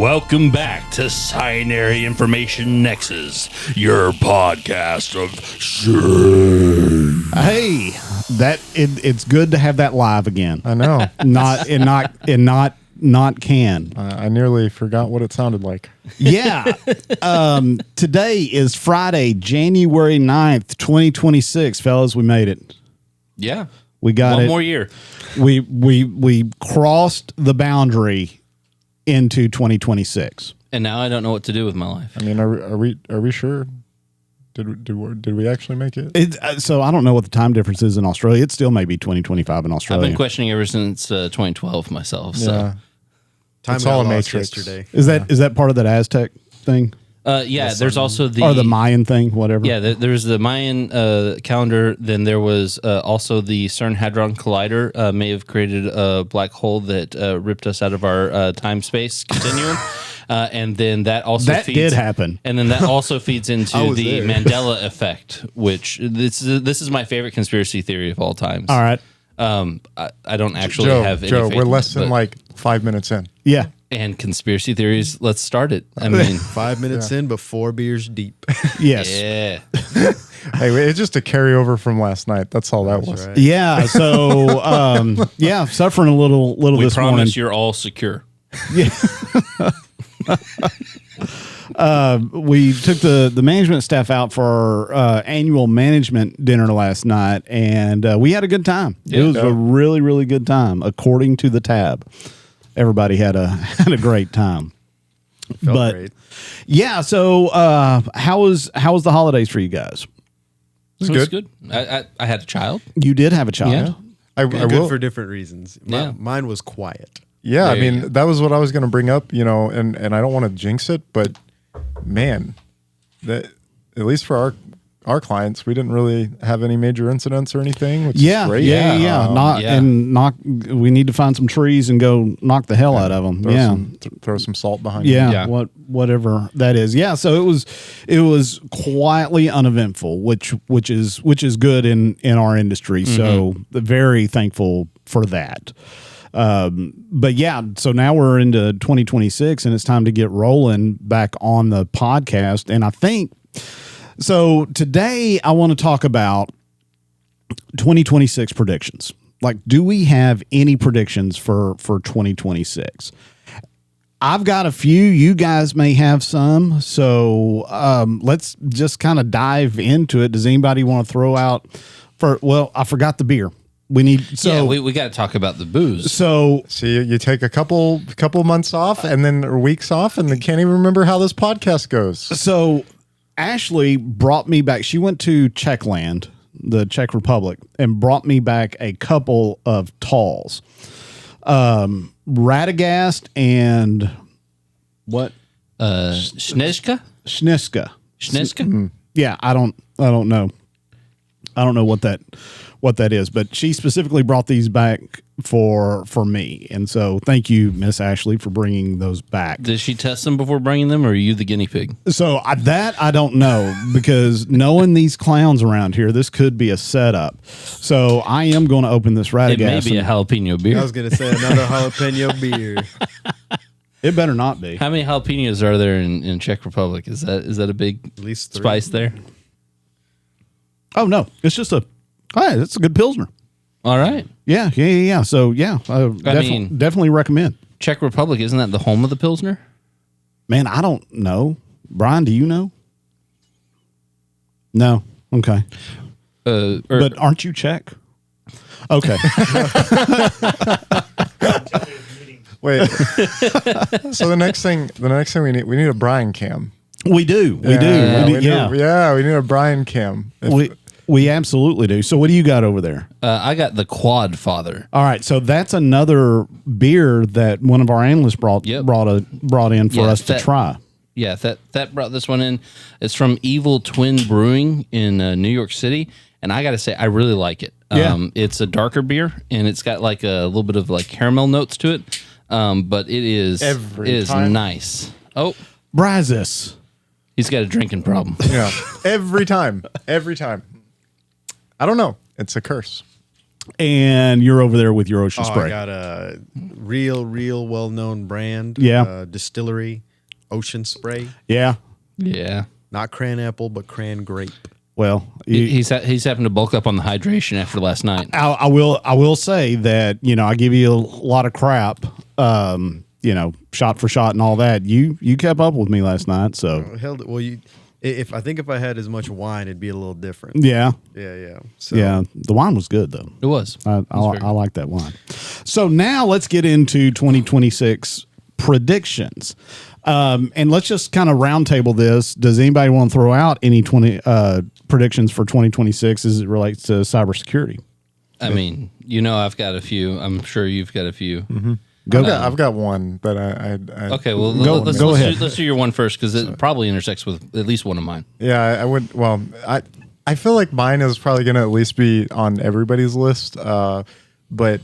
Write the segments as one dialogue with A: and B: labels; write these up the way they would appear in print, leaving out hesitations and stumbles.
A: Welcome back to Scinary Information Nexus, your podcast of shame.
B: Hey, it's good to have that live again.
C: I know.
B: Not can.
C: I nearly forgot what it sounded like.
B: Yeah. Today is Friday, January 9th, 2026. Fellas, we made it.
A: Yeah.
B: We got
A: One
B: it.
A: more year.
B: We crossed the boundary into 2026.
A: And now I don't know what to do with my life.
C: I mean, are we sure? Did we actually make it?
B: So I don't know what the time difference is in Australia. It still may be 2025 in Australia.
A: I've been questioning ever since 2012 myself. So.
C: Yeah.
D: Time
C: It's all a
D: lost
C: matrix.
D: yesterday.
B: Is that part of that Aztec thing?
A: Yeah, there's also
B: Or the Mayan thing, whatever?
A: Yeah, there's the Mayan calendar. Then there was also the CERN Hadron Collider may have created a black hole that ripped us out of our time-space continuum. And then that also
B: did happen.
A: And then that also feeds into the
D: there.
A: Mandela effect, which this is my favorite conspiracy theory of all times.
B: All right.
A: I don't actually have any
C: Joe,
A: faith
C: we're
A: in
C: less
A: it,
C: than
A: but-
C: like 5 minutes in.
B: Yeah.
A: and conspiracy theories. Let's start it. I mean,
D: 5 minutes in, but 4 beers deep.
B: Yes.
A: yeah.
C: Hey, it's just a carryover from last night. That's all that was.
D: Right.
B: Yeah. So, suffering a little
A: We
B: this
A: promise
B: morning.
A: you're all secure.
B: We took the management staff out for our annual management dinner last night, and we had a good time. It was a really, really good time, according to the tab. Everybody had a great time.
D: Felt great.
B: Yeah. So, how was the holidays for you guys?
A: It was good. I had a child.
B: You did have a child.
A: Yeah.
C: I
D: Good
C: will.
D: for different reasons.
A: Yeah.
D: Mine was quiet.
C: Yeah, I
A: There you
C: mean,
A: go.
C: that was what I was going to bring up, and I don't want to jinx it, but man, that at least for our clients, we didn't really have any major incidents or anything, which
B: Yeah,
C: is great.
B: yeah.
A: Yeah.
B: We need to find some trees and go knock the hell out of them.
C: Throw some salt behind
B: Yeah,
C: it.
B: whatever that is. Yeah, so it was quietly uneventful, which is good in our industry. So very thankful for that. But yeah, so now we're into 2026 and it's time to get rolling back on the podcast. And I think so today I want to talk about 2026 predictions. Like, do we have any predictions for 2026? I've got a few. You guys may have some. So let's just kind of dive into it. Does anybody want to throw out I forgot the beer. We need
A: We got to talk about the booze.
B: So
C: See, you take a couple months off and then or weeks off, and they can't even remember how this podcast goes.
B: Ashley brought me back. She went to Czechland, the Czech Republic, and brought me back a couple of talls. Radagast and what?
A: Snezka?
B: Schniska.
A: Snezka?
B: Yeah, I don't know. I don't know what that is, but she specifically brought these back for me. And so thank you, Miss Ashley, for bringing those back.
A: Did she test them before bringing them, or are you the guinea pig?
B: So that I don't know, because knowing these clowns around here, this could be a setup. So I am going to open this Radagast.
A: It may be a jalapeno beer.
D: I was going to say another jalapeno beer.
B: It better not be.
A: How many jalapenos are there in Czech Republic? Is that a big
D: At least 3.
A: spice there?
B: Oh no, it's just it's a good Pilsner.
A: All right.
B: Yeah. So definitely recommend.
A: Czech Republic, isn't that the home of the Pilsner?
B: Man, I don't know. Brian, do you know? No. Okay. But aren't you Czech? Okay.
C: Wait. So the next thing we need a Brian cam.
B: We do. We
C: Yeah,
B: do.
C: we need a Brian cam.
B: We absolutely do. So what do you got over there?
A: I got the Quadfather.
B: All right, so that's another beer that one of our analysts brought in for us to try.
A: Yeah, that brought this one in. It's from Evil Twin Brewing in New York City, and I got to say, I really like it. It's a darker beer, and it's got like a little bit of like caramel notes to it, but it is nice. Oh,
B: Brazos.
A: he's got a drinking problem.
C: Yeah. Every time. I don't know. It's a curse.
B: and you're over there with your ocean
D: I
B: spray.
D: got a real well-known brand.
B: Yeah.
D: Distillery, Ocean Spray.
B: Yeah.
A: Yeah.
D: Not cran apple, but cran grape.
B: Well,
A: He's having to bulk up on the hydration after last night.
B: I will say that, I give you a lot of crap, shot for shot and all that. You kept up with me last night, so
D: If I had as much wine, it'd be a little different.
B: yeah.
D: So,
B: Yeah, the wine was good though.
A: It was.
B: I like that wine. So now let's get into 2026 predictions. And let's just kind of roundtable this. Does anybody want to throw out any predictions for 2026 as it relates to cybersecurity?
A: I mean, I've got a few. I'm sure you've got a few.
B: Mm-hmm.
C: I've got one, but I
A: Okay, well, let's
B: ahead.
A: Let's do your one first because it probably intersects with at least one of mine.
C: Yeah, I would. Well, I feel like mine is probably going to at least be on everybody's list. But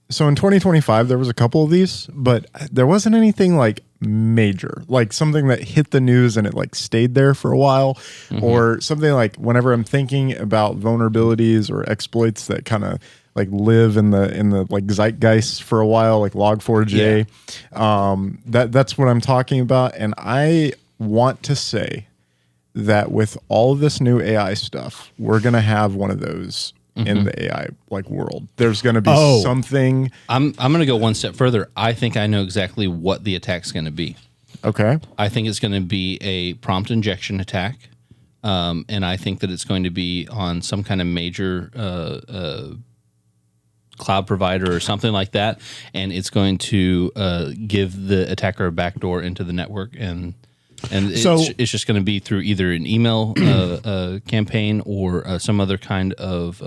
C: so in 2025, there was a couple of these, but there wasn't anything like major, like something that hit the news and it like stayed there for a while, or something like whenever I'm thinking about vulnerabilities or exploits that kind of like live in the like zeitgeist for a while, like Log4j. That's what I'm talking about. And I want to say that with all of this new AI stuff, we're gonna have one of those in the AI like world. There's gonna be something.
A: I'm gonna go one step further. I think I know exactly what the attack's gonna be.
C: Okay.
A: I think it's gonna be a prompt injection attack. And I think that it's going to be on some kind of major cloud provider or something like that, and it's going to give the attacker a backdoor into the network, and it's just going to be through either an email campaign or some other kind of.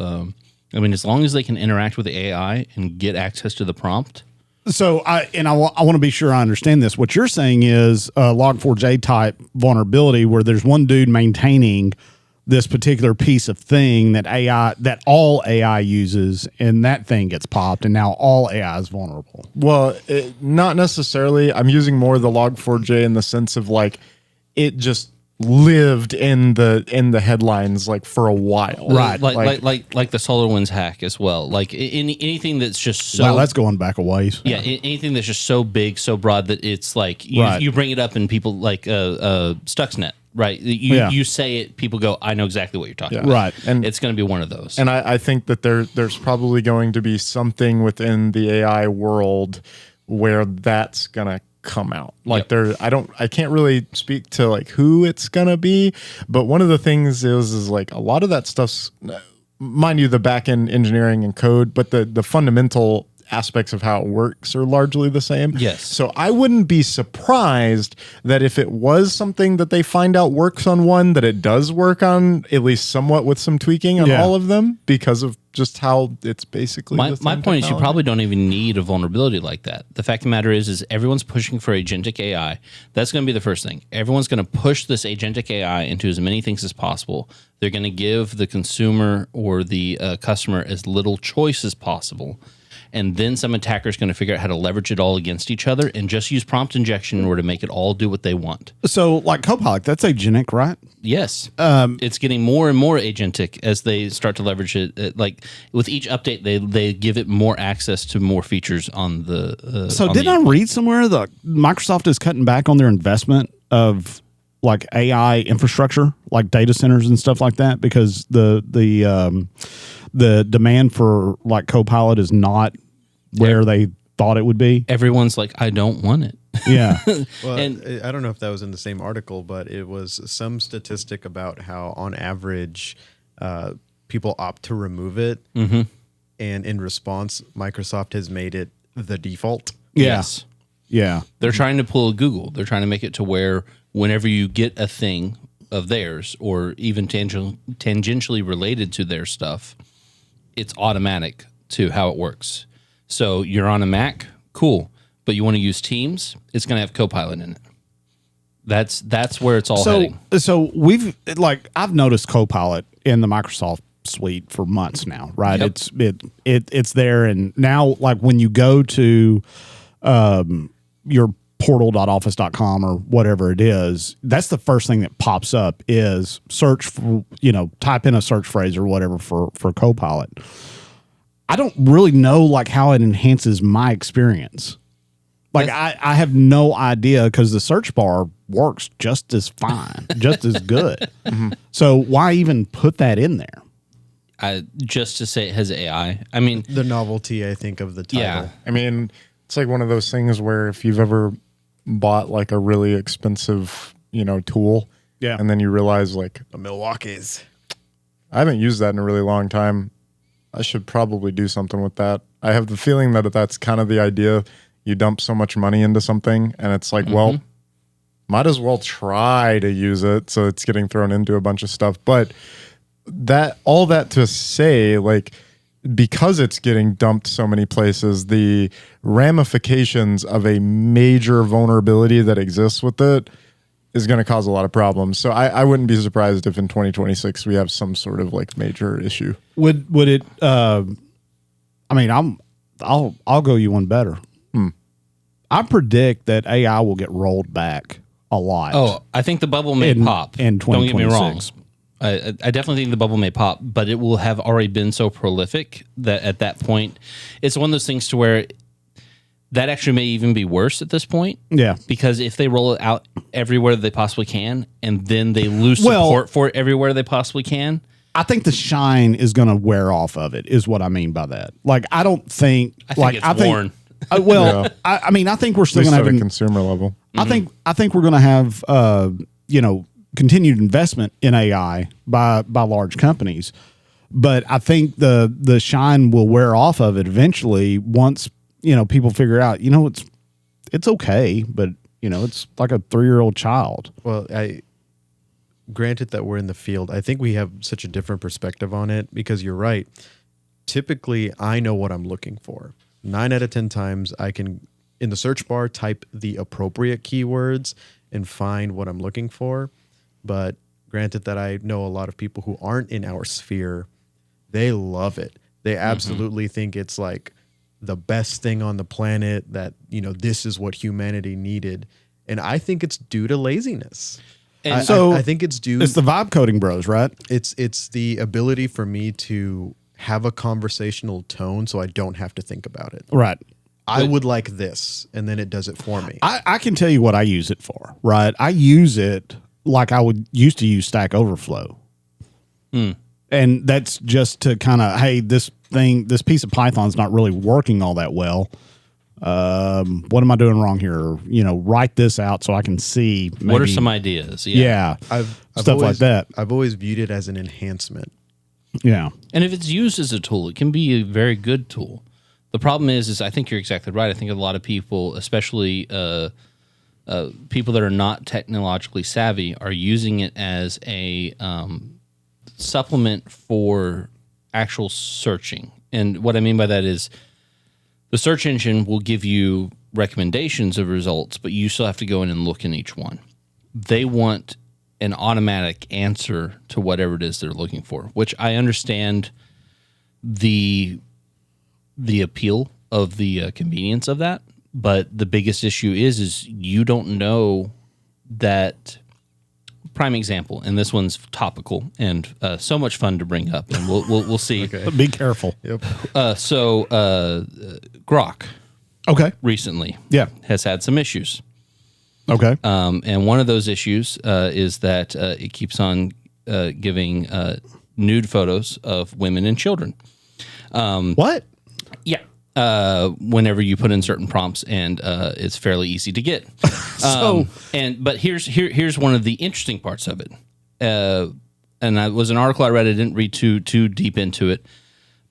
A: As long as they can interact with the AI and get access to the prompt.
B: So I want to be sure I understand this. What you're saying is a Log4j type vulnerability where there's one dude maintaining this particular piece of thing that all AI uses, and that thing gets popped, and now all AI is vulnerable.
C: Well, not necessarily. I'm using more the Log4j in the sense of like it just lived in the headlines like for a while,
A: right? Like the SolarWinds hack as well. Like anything that's just so.
B: Wow, that's going back a ways.
A: Yeah, anything that's just so big, so broad that it's like you bring it up and people like Stuxnet. Right. You say it, people go, I know exactly what you're talking about.
B: Right.
A: And it's going to be one of those.
C: And I think that there's probably going to be something within the AI world where that's going to come out. Like I can't really speak to like who it's going to be, but one of the things is like a lot of that stuff's, mind you, the back end engineering and code, but the fundamental aspects of how it works are largely the same.
A: Yes.
C: So I wouldn't be surprised that if it was something that they find out works on one, that it does work on at least somewhat with some tweaking on all of them because of just how it's basically
A: my point is you probably don't even need a vulnerability like that. The fact of the matter is everyone's pushing for agentic AI. That's going to be the first thing. Everyone's going to push this agentic AI into as many things as possible. They're going to give the consumer or the customer as little choice as possible. And then some attacker is going to figure out how to leverage it all against each other and just use prompt injection in order to make it all do what they want.
B: So like Copilot, that's agentic, right?
A: Yes. It's getting more and more agentic as they start to leverage it. Like with each update, they give it more access to more features on the.
B: So didn't I read somewhere that Microsoft is cutting back on their investment of like AI infrastructure, like data centers and stuff like that, because the demand for like Copilot is not where they thought it would be.
A: Everyone's like, I don't want it.
B: Yeah.
D: Well,
A: And-
D: I don't know if that was in the same article, but it was some statistic about how on average people opt to remove it. Mm-hmm. And in response, Microsoft has made it the default.
A: Yes.
B: Yeah.
A: They're trying to pull a Google. They're trying to make it to where whenever you get a thing of theirs or even tangentially related to their stuff, it's automatic to how it works. So you're on a Mac, cool, but you want to use Teams, it's going to have Copilot in it. That's where it's all heading.
B: So I've noticed Copilot in the Microsoft suite for months now, right?
A: Yep.
B: It's there, and now like when you go to your portal.office.com or whatever it is, that's the first thing that pops up is search for, type in a search phrase or whatever for Copilot. I don't really know like how it enhances my experience. Like I have no idea because the search bar works just as fine, just as good. So why even put that in there?
A: Just to say it has AI. I mean,
D: The novelty, I think, of the title.
A: yeah.
C: I mean, it's like one of those things where if you've ever bought like a really expensive, tool,
B: Yeah.
C: and then you realize like
D: The Milwaukee's.
C: I haven't used that in a really long time. I should probably do something with that. I have the feeling that that's kind of the idea. You dump so much money into something, and it's like, well, might as well try to use it. So it's getting thrown into a bunch of stuff. But all that to say, like, because it's getting dumped so many places, the ramifications of a major vulnerability that exists with it is going to cause a lot of problems. So I wouldn't be surprised if in 2026 we have some sort of like major issue.
B: Would it? I mean, I'll go you one better. I predict that AI will get rolled back a lot.
A: Oh, I think the bubble may pop.
B: in
A: Don't get me wrong.
B: 2026.
A: I definitely think the bubble may pop, but it will have already been so prolific that at that point, it's one of those things to where that actually may even be worse at this point.
B: Yeah.
A: Because if they roll it out everywhere they possibly can, and then they lose support for it everywhere they possibly can.
B: I think the shine is going to wear off of it, is what I mean by that. Like, I don't think.
A: I think it's worn.
B: I mean, I think we're still
C: At least
B: going to
C: at
B: have
C: a consumer level.
B: I think we're going to have continued investment in AI by large companies, but I think the shine will wear off of it eventually once people figure out it's okay, but it's like a 3-year-old child.
D: Well, granted that we're in the field, I think we have such a different perspective on it because you're right. Typically, I know what I'm looking for. 9 out of 10 times I can, in the search bar, type the appropriate keywords and find what I'm looking for. But granted that I know a lot of people who aren't in our sphere, they love it. They absolutely think it's like the best thing on the planet, that, this is what humanity needed. And I think it's due to laziness.
A: And
D: I think it's due.
B: It's the vibe coding bros, right?
D: It's the ability for me to have a conversational tone so I don't have to think about it.
B: Right.
D: I would like this, and then it does it for me.
B: I can tell you what I use it for, right? I use it like I would used to use Stack Overflow. And that's just to kind of, hey, this piece of Python's not really working all that well. What am I doing wrong here? Write this out so I can see. Maybe,
A: what are some ideas?
B: Yeah. Stuff
D: always,
B: like that.
D: I've always viewed it as an enhancement.
B: Yeah.
A: And if it's used as a tool, it can be a very good tool. The problem is I think you're exactly right. I think a lot of people, especially people that are not technologically savvy, are using it as a supplement for actual searching. And what I mean by that is the search engine will give you recommendations of results, but you still have to go in and look in each one. They want an automatic answer to whatever it is they're looking for, which I understand the appeal of the convenience of that. But the biggest issue is you don't know that. Prime example, and this one's topical and so much fun to bring up, and we'll see.
D: Okay.
B: But be careful.
D: Yep.
A: Grok
B: Okay.
A: recently has had some issues.
B: Okay.
A: And one of those issues is that it keeps on giving nude photos of women and children.
B: What?
A: Yeah. Whenever you put in certain prompts, and it's fairly easy to get. But here's one of the interesting parts of it. And it was an article I read. I didn't read too deep into it,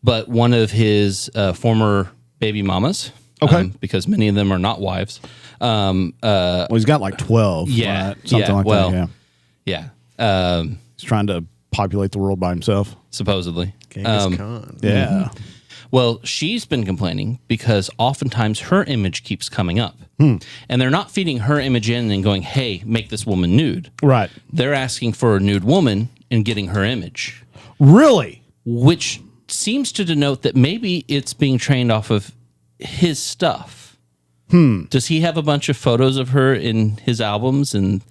A: but one of his former baby mamas.
B: Okay.
A: Because many of them are not wives.
B: Well, he's got like 12.
A: Yeah,
B: right? Something like that. Yeah.
A: Yeah.
B: He's trying to populate the world by himself.
A: Supposedly.
D: Genghis Khan.
B: Yeah.
A: Well, she's been complaining because oftentimes her image keeps coming up. And they're not feeding her image in and going, hey, make this woman nude.
B: Right.
A: They're asking for a nude woman and getting her image,
B: Really?
A: which seems to denote that maybe it's being trained off of his stuff. Does he have a bunch of photos of her in his albums? And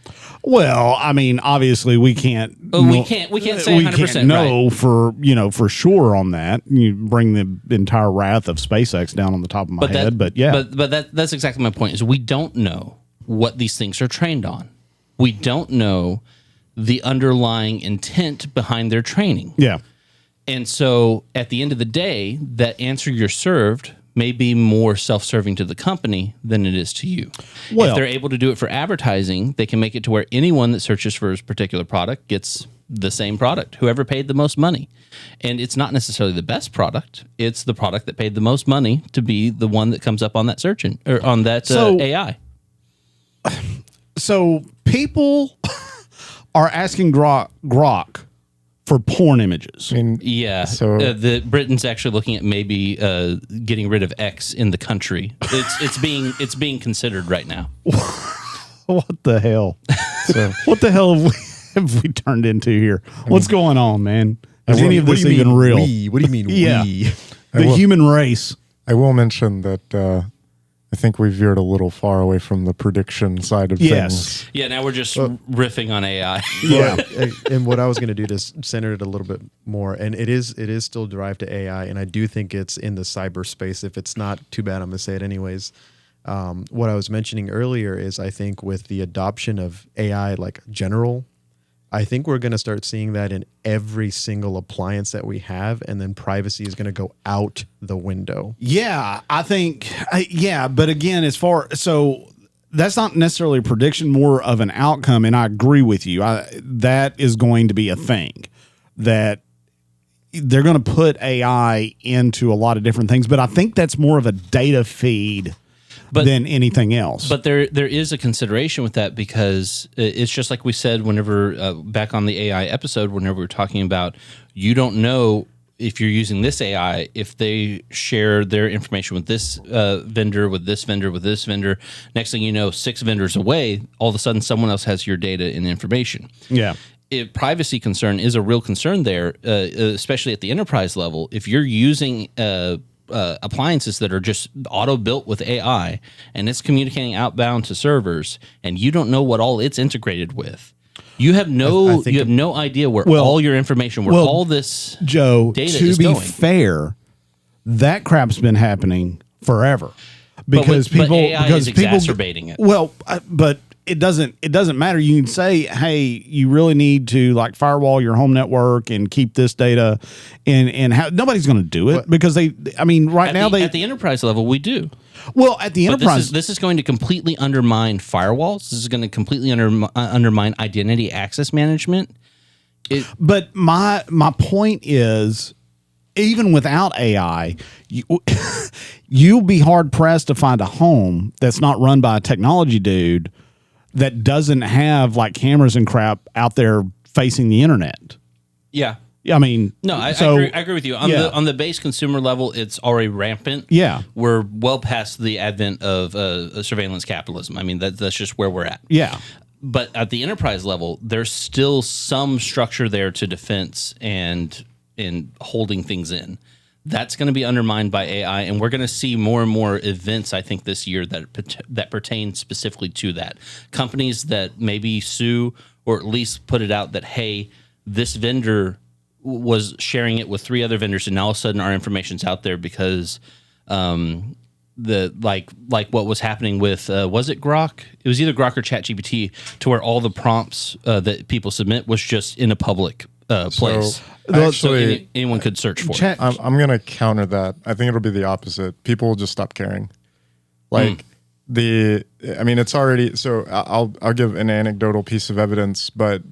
B: Well, I mean, obviously we can't.
A: we can't say 100%.
B: No,
A: Right.
B: for sure on that. You bring the entire wrath of SpaceX down on the top of my head, but yeah,
A: but that's exactly my point. Is we don't know what these things are trained on. We don't know the underlying intent behind their training.
B: yeah.
A: And so at the end of the day, that answer you're served may be more self-serving to the company than it is to you.
B: Well,
A: if they're able to do it for advertising, they can make it to where anyone that searches for a particular product gets the same product, whoever paid the most money. And it's not necessarily the best product. It's the product that paid the most money to be the one that comes up on that search or on that AI.
B: So people are asking Grok for porn images.
C: I mean,
A: Yeah,
C: So-
A: the Britain's actually looking at maybe getting rid of X in the country. It's being considered right now.
B: What the hell? What the hell have we turned into here? What's going on, man? Is any of
D: What do
B: this
D: you
B: even
D: mean
B: real?
D: we? What do you mean
B: Yeah.
D: we?
B: The human race.
C: I will mention that I think we veered a little far away from the prediction side of
B: Yes.
C: things.
A: Yeah, now we're just riffing on AI.
B: Yeah.
D: And what I was going to do to center it a little bit more, and it is still derived to AI, and I do think it's in the cyberspace. If it's not, too bad. I'm going to say it anyways. What I was mentioning earlier is I think with the adoption of AI, like general, I think we're going to start seeing that in every single appliance that we have, and then privacy is going to go out the window.
B: Yeah, I think, but again, so that's not necessarily a prediction, more of an outcome, and I agree with you. That is going to be a thing, that they're going to put AI into a lot of different things, but I think that's more of a data feed than anything else.
A: But there is a consideration with that, because it's just like we said whenever back on the AI episode, whenever we were talking about, you don't know if you're using this AI, if they share their information with this vendor, with this vendor, with this vendor, next thing you know, 6 vendors away, all of a sudden someone else has your data and information.
B: Yeah.
A: If privacy concern is a real concern there, especially at the enterprise level, if you're using appliances that are just auto built with AI and it's communicating outbound to servers, and you don't know what all it's integrated with, you have no idea where all your information, where all this
B: Joe,
A: data
B: to
A: is
B: be
A: going.
B: fair, that crap's been happening forever because
A: but
B: people
A: AI
B: because
A: is
B: people
A: exacerbating it.
B: Well, but it doesn't matter. You can say, hey, you really need to like firewall your home network and keep this data, and nobody's going to do it because at
A: the enterprise level, we do.
B: Well, at the
A: But
B: enterprise,
A: this is going to completely undermine firewalls. This is going to completely undermine identity access management.
B: But my point is, even without AI, you'll be hard pressed to find a home that's not run by a technology dude that doesn't have like cameras and crap out there facing the internet.
A: Yeah.
B: I mean,
A: No, I agree with you. On the base consumer level, it's already rampant.
B: Yeah.
A: We're well past the advent of surveillance capitalism. I mean, that's just where we're at.
B: Yeah.
A: But at the enterprise level, there's still some structure there to defense and holding things in. That's going to be undermined by AI, and we're going to see more and more events, I think, this year that pertain specifically to that. Companies that maybe sue or at least put it out that, hey, this vendor was sharing it with 3 other vendors, and now all of a sudden our information's out there because like what was happening with was it Grok? It was either Grok or ChatGPT, to where all the prompts that people submit was just in a public place. So anyone could search for it.
C: I'm going to counter that. I think it'll be the opposite. People will just stop caring. Like it's already, so I'll give an anecdotal piece of evidence, but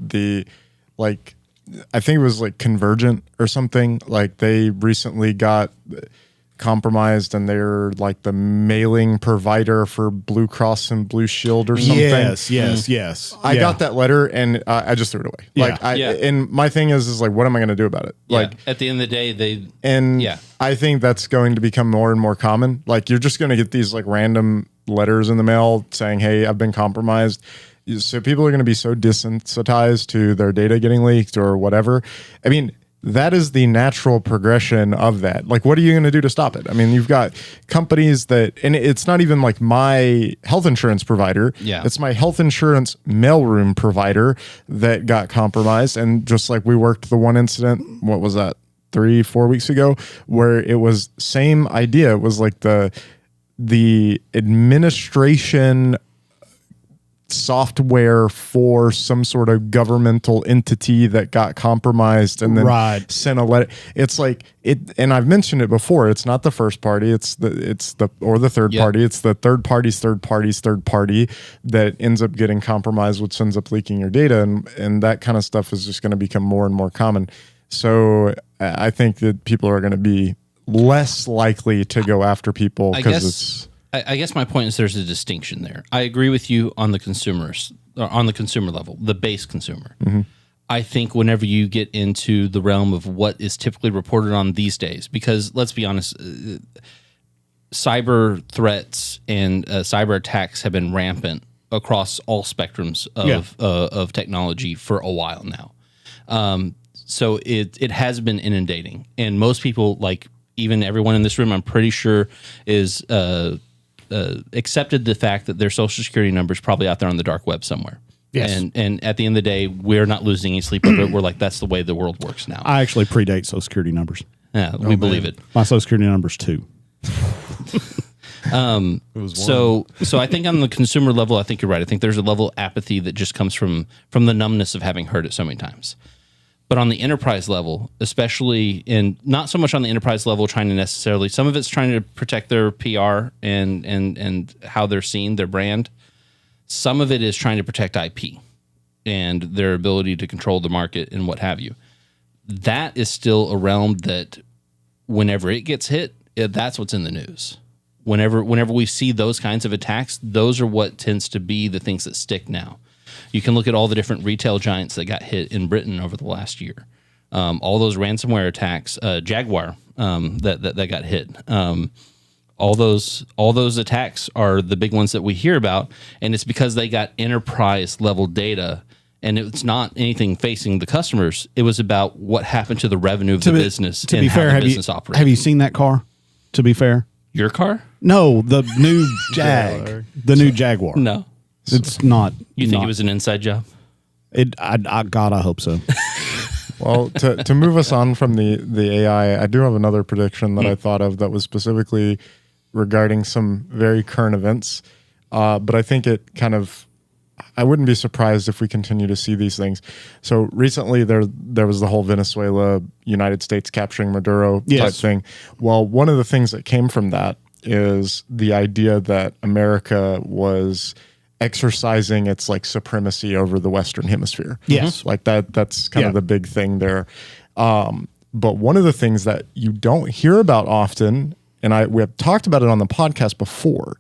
C: I think it was like Convergent or something. Like they recently got compromised, and they're like the mailing provider for Blue Cross and Blue Shield or something.
B: Yes.
C: I got that letter and I just threw it away. And my thing is like, what am I going to do about it? Like
A: at the end of the day,
C: I think that's going to become more and more common. Like you're just going to get these like random letters in the mail saying, hey, I've been compromised. So people are going to be so desensitized to their data getting leaked or whatever. I mean, that is the natural progression of that. Like, what are you going to do to stop it? I mean, you've got companies that, and it's not even like my health insurance provider.
A: Yeah.
C: It's my health insurance mailroom provider that got compromised. And just like we worked the one incident, what was that, 3-4 weeks ago, where it was same idea. It was like the administration software for some sort of governmental entity that got compromised and then sent a letter. It's like it, and I've mentioned it before. It's not the first party. It's the third party. It's the third party's third party that ends up getting compromised, which ends up leaking your data, and that kind of stuff is just going to become more and more common. So I think that people are going to be less likely to go after people because it's.
A: I guess my point is there's a distinction there. I agree with you on the consumers, or on the consumer level, the base consumer. Mm-hmm. I think whenever you get into the realm of what is typically reported on these days, because let's be honest, cyber threats and cyber attacks have been rampant across all spectrums of technology for a while now. So it has been inundating, and most people, like even everyone in this room, I'm pretty sure is accepted the fact that their social security number is probably out there on the dark web somewhere. Yes. And at the end of the day, we're not losing any sleep over it. We're like, that's the way the world works now.
B: I actually predate social security numbers.
A: Yeah, we believe it.
B: My social security number's 2.
A: So I think on the consumer level, I think you're right. I think there's a level of apathy that just comes from the numbness of having heard it so many times. But on the enterprise level, especially, and not so much on the enterprise level trying to necessarily, some of it's trying to protect their PR and how they're seen, their brand. Some of it is trying to protect IP and their ability to control the market and what have you. That is still a realm that whenever it gets hit, that's what's in the news. Whenever we see those kinds of attacks, those are what tends to be the things that stick now. You can look at all the different retail giants that got hit in Britain over the last year. All those ransomware attacks, Jaguar that got hit. All those attacks are the big ones that we hear about, and it's because they got enterprise level data, and it's not anything facing the customers. It was about what happened to the revenue of the business.
B: To be fair, have you seen that car? To be fair,
A: your car?
B: No, the new the new Jaguar.
A: No.
B: It's not.
A: You think it was an inside job?
B: God, I hope so.
C: Well, to move us on from the AI, I do have another prediction that I thought of that was specifically regarding some very current events. But I think it kind of, I wouldn't be surprised if we continue to see these things. So recently there was the whole Venezuela, United States capturing Maduro type thing. Well, one of the things that came from that is the idea that America was exercising its like supremacy over the Western Hemisphere.
B: Yes.
C: Like that's kind of the big thing there. But one of the things that you don't hear about often, and we have talked about it on the podcast before,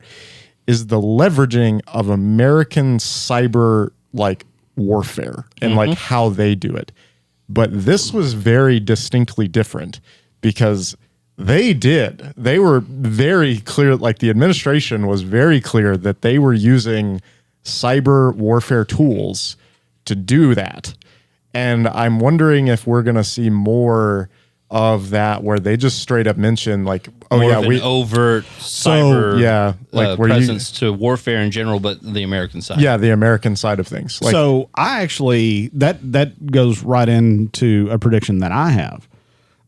C: is the leveraging of American cyber like warfare and like how they do it. But this was very distinctly different because they were very clear, like the administration was very clear that they were using cyber warfare tools to do that. And I'm wondering if we're going to see more of that where they just straight up mention like,
A: overt cyber presence to warfare in general, but the American side.
C: Yeah, the American side of things. Like,
B: so I actually, that goes right into a prediction that I have,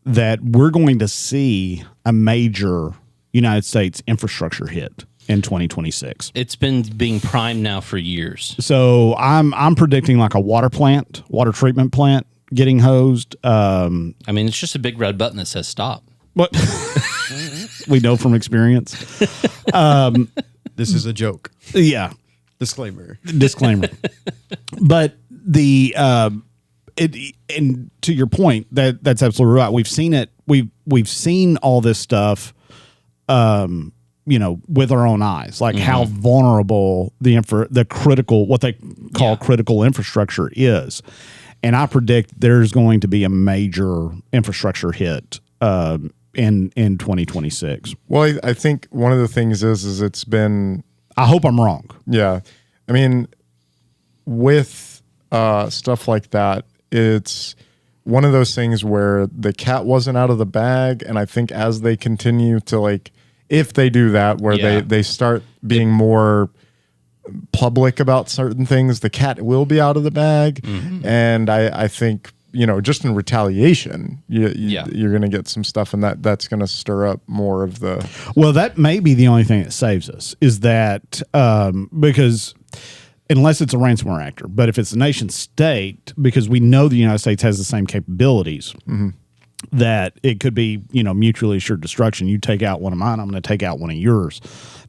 B: that we're going to see a major United States infrastructure hit in 2026.
A: It's been being primed now for years.
B: So I'm predicting like a water treatment plant getting hosed.
A: I mean, it's just a big red button that says stop.
B: What we know from experience.
D: This is a joke.
B: Yeah.
D: Disclaimer.
B: But and to your point, that's absolutely right. We've seen it. We've seen all this stuff, with our own eyes, like how vulnerable the critical, what they call critical infrastructure is. And I predict there's going to be a major infrastructure hit in 2026.
C: Well, I think one of the things is it's been.
B: I hope I'm wrong.
C: Yeah, I mean, with stuff like that, it's one of those things where the cat wasn't out of the bag, and I think as they continue to like, if they do that, where they start being more public about certain things, the cat will be out of the bag. And I think, you know, just in retaliation, you're going to get some stuff, and that's going to stir up more of the.
B: Well, that may be the only thing that saves us, is that because unless it's a ransomware actor, but if it's a nation state, because we know the United States has the same capabilities, that it could be, you know, mutually assured destruction. You take out one of mine, I'm going to take out one of yours,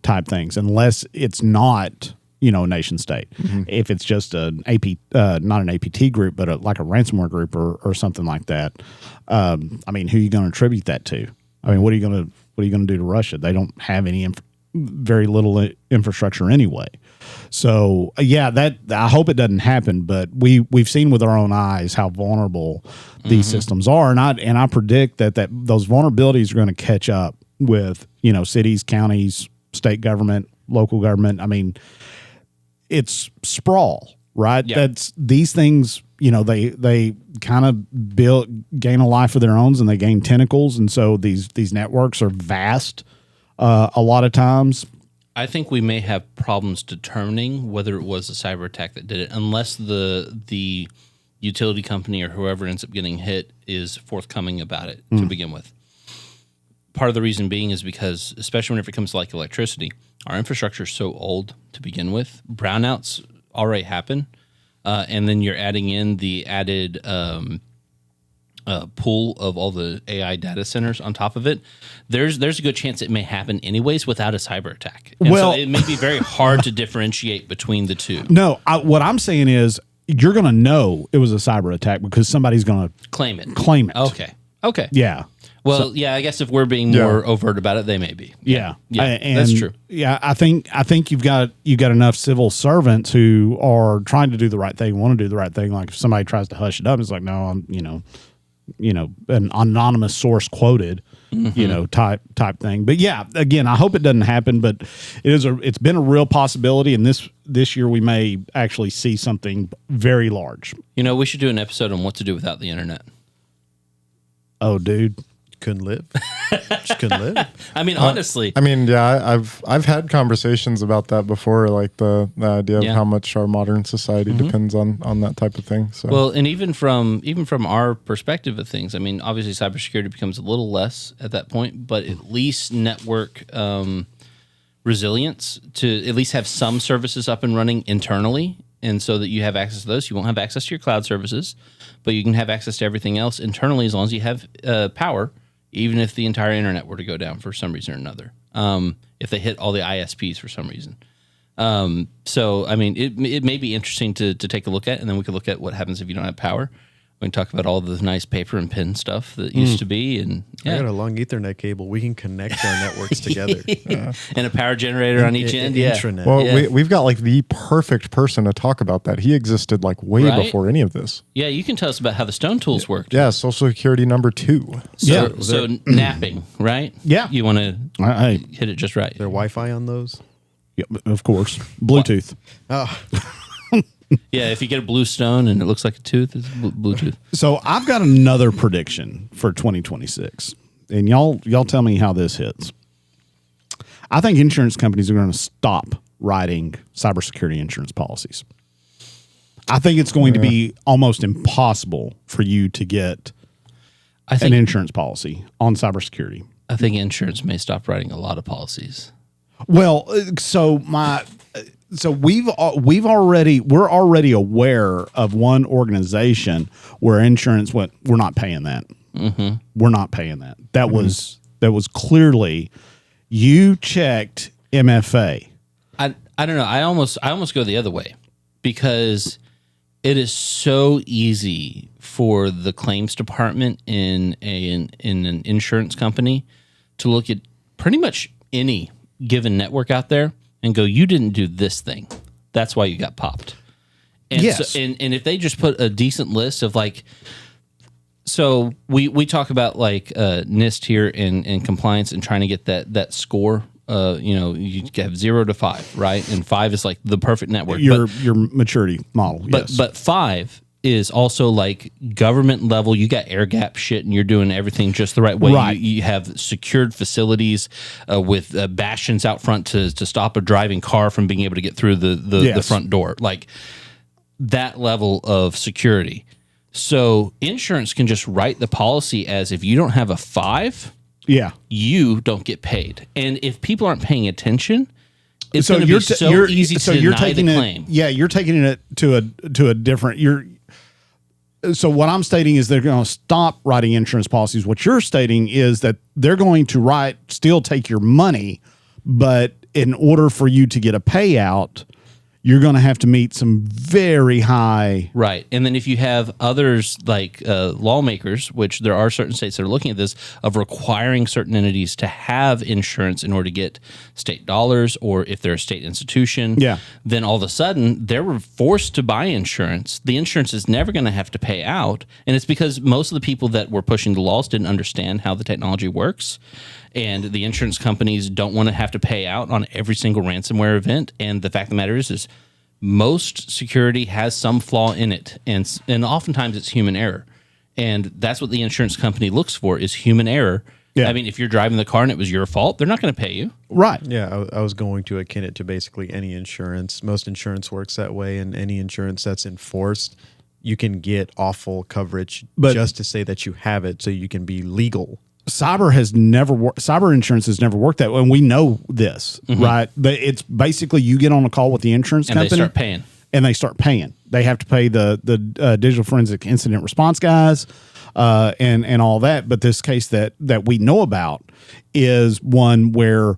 B: type things. Unless it's not, you know, a nation state. If it's just an not an APT group, but like a ransomware group or something like that. I mean, who are you going to attribute that to? I mean, what are you going to do to Russia? They don't have any very little infrastructure anyway. So that I hope it doesn't happen, but we've seen with our own eyes how vulnerable these systems are, and I predict that those vulnerabilities are going to catch up with, you know, cities, counties, state government, local government. I mean, it's sprawl, right? That's these things, you know, they kind of gain a life of their own, and they gain tentacles, and so these networks are vast. A lot of times,
A: I think we may have problems determining whether it was a cyber attack that did it, unless the utility company or whoever ends up getting hit is forthcoming about it to begin with. Part of the reason being is because, especially whenever it comes to like electricity, our infrastructure is so old to begin with. Brownouts already happen, and then you're adding in the added pool of all the AI data centers on top of it. There's a good chance it may happen anyways without a cyber attack. And so it may be very hard to differentiate between the two.
B: No, what I'm saying is you're going to know it was a cyber attack because somebody's going to
A: claim it. Okay.
B: Yeah.
A: Well, I guess if we're being more overt about it, they may be.
B: Yeah,
A: and that's true.
B: Yeah, I think you've got enough civil servants who are trying to do the right thing, want to do the right thing. Like if somebody tries to hush it up, it's like, no, I'm, you know, an anonymous source quoted, you know, type thing. But yeah, again, I hope it doesn't happen, but it's been a real possibility, and this year we may actually see something very large.
A: You know, we should do an episode on what to do without the internet.
B: Oh, dude.
D: Couldn't live. Just couldn't live.
A: I mean, honestly.
C: I mean, yeah, I've had conversations about that before, like the idea of how much our modern society depends on that type of thing. So
A: well, and even from our perspective of things, I mean, obviously cybersecurity becomes a little less at that point, but at least network resilience to at least have some services up and running internally, and so that you have access to those. You won't have access to your cloud services, but you can have access to everything else internally as long as you have power. Even if the entire internet were to go down for some reason or another, if they hit all the ISPs for some reason. So, I mean, it may be interesting to take a look at, and then we could look at what happens if you don't have power. We can talk about all the nice paper and pen stuff that used to be. And
D: I got a long Ethernet cable. We can connect our networks together.
A: And a power generator on each end.
D: Intranet.
C: Well, we've got like the perfect person to talk about that. He existed like way before any of this.
A: Yeah, you can tell us about how the stone tools worked.
C: Yeah, Social Security number 2.
A: So napping, right?
B: Yeah.
A: You want to hit it just right.
D: There Wi-Fi on those?
B: Yeah, of course. Bluetooth.
D: Oh.
A: Yeah, if you get a blue stone and it looks like a tooth, it's Bluetooth.
B: So I've got another prediction for 2026, and y'all tell me how this hits. I think insurance companies are going to stop writing cybersecurity insurance policies. I think it's going to be almost impossible for you to get an insurance policy on cybersecurity.
A: I think insurance may stop writing a lot of policies.
B: Well, we're already aware of one organization where insurance went, we're not paying that. We're not paying that. That was clearly, you checked MFA.
A: I don't know. I almost go the other way, because it is so easy for the claims department in an insurance company to look at pretty much any given network out there and go, you didn't do this thing. That's why you got popped. And
B: yes.
A: So, and if they just put a decent list of like, so we talk about like NIST here and compliance and trying to get that score. You have 0 to 5, right? And 5 is like the perfect network.
B: Your maturity model.
A: But 5 is also like government level. You got air gap shit, and you're doing everything just the right way.
B: Right.
A: You have secured facilities with bastions out front to stop a driving car from being able to get through the front door. Like that level of security. So insurance can just write the policy as if you don't have a 5, you don't get paid. And if people aren't paying attention, it's going to be so easy to deny the claim.
B: You're taking it to a different. So what I'm stating is they're going to stop writing insurance policies. What you're stating is that they're going to still take your money, but in order for you to get a payout, you're going to have to meet some very high.
A: Right. And then if you have others like lawmakers, which there are certain states that are looking at this, of requiring certain entities to have insurance in order to get state dollars, or if they're a state institution, then all of a sudden they were forced to buy insurance. The insurance is never going to have to pay out. And it's because most of the people that were pushing the laws didn't understand how the technology works. And the insurance companies don't want to have to pay out on every single ransomware event. And the fact of the matter is most security has some flaw in it. And oftentimes it's human error. And that's what the insurance company looks for, is human error. Yeah. I mean, if you're driving the car and it was your fault, they're not going to pay you.
B: Right.
D: Yeah, I was going to akin it to basically any insurance. Most insurance works that way, and any insurance that's enforced, you can get awful coverage just to say that you have it so you can be legal.
B: Cyber insurance has never worked that way, and we know this, right? It's basically you get on a call with the insurance company,
A: and they start paying.
B: They have to pay the digital forensic incident response guys, and all that. But this case that we know about is one where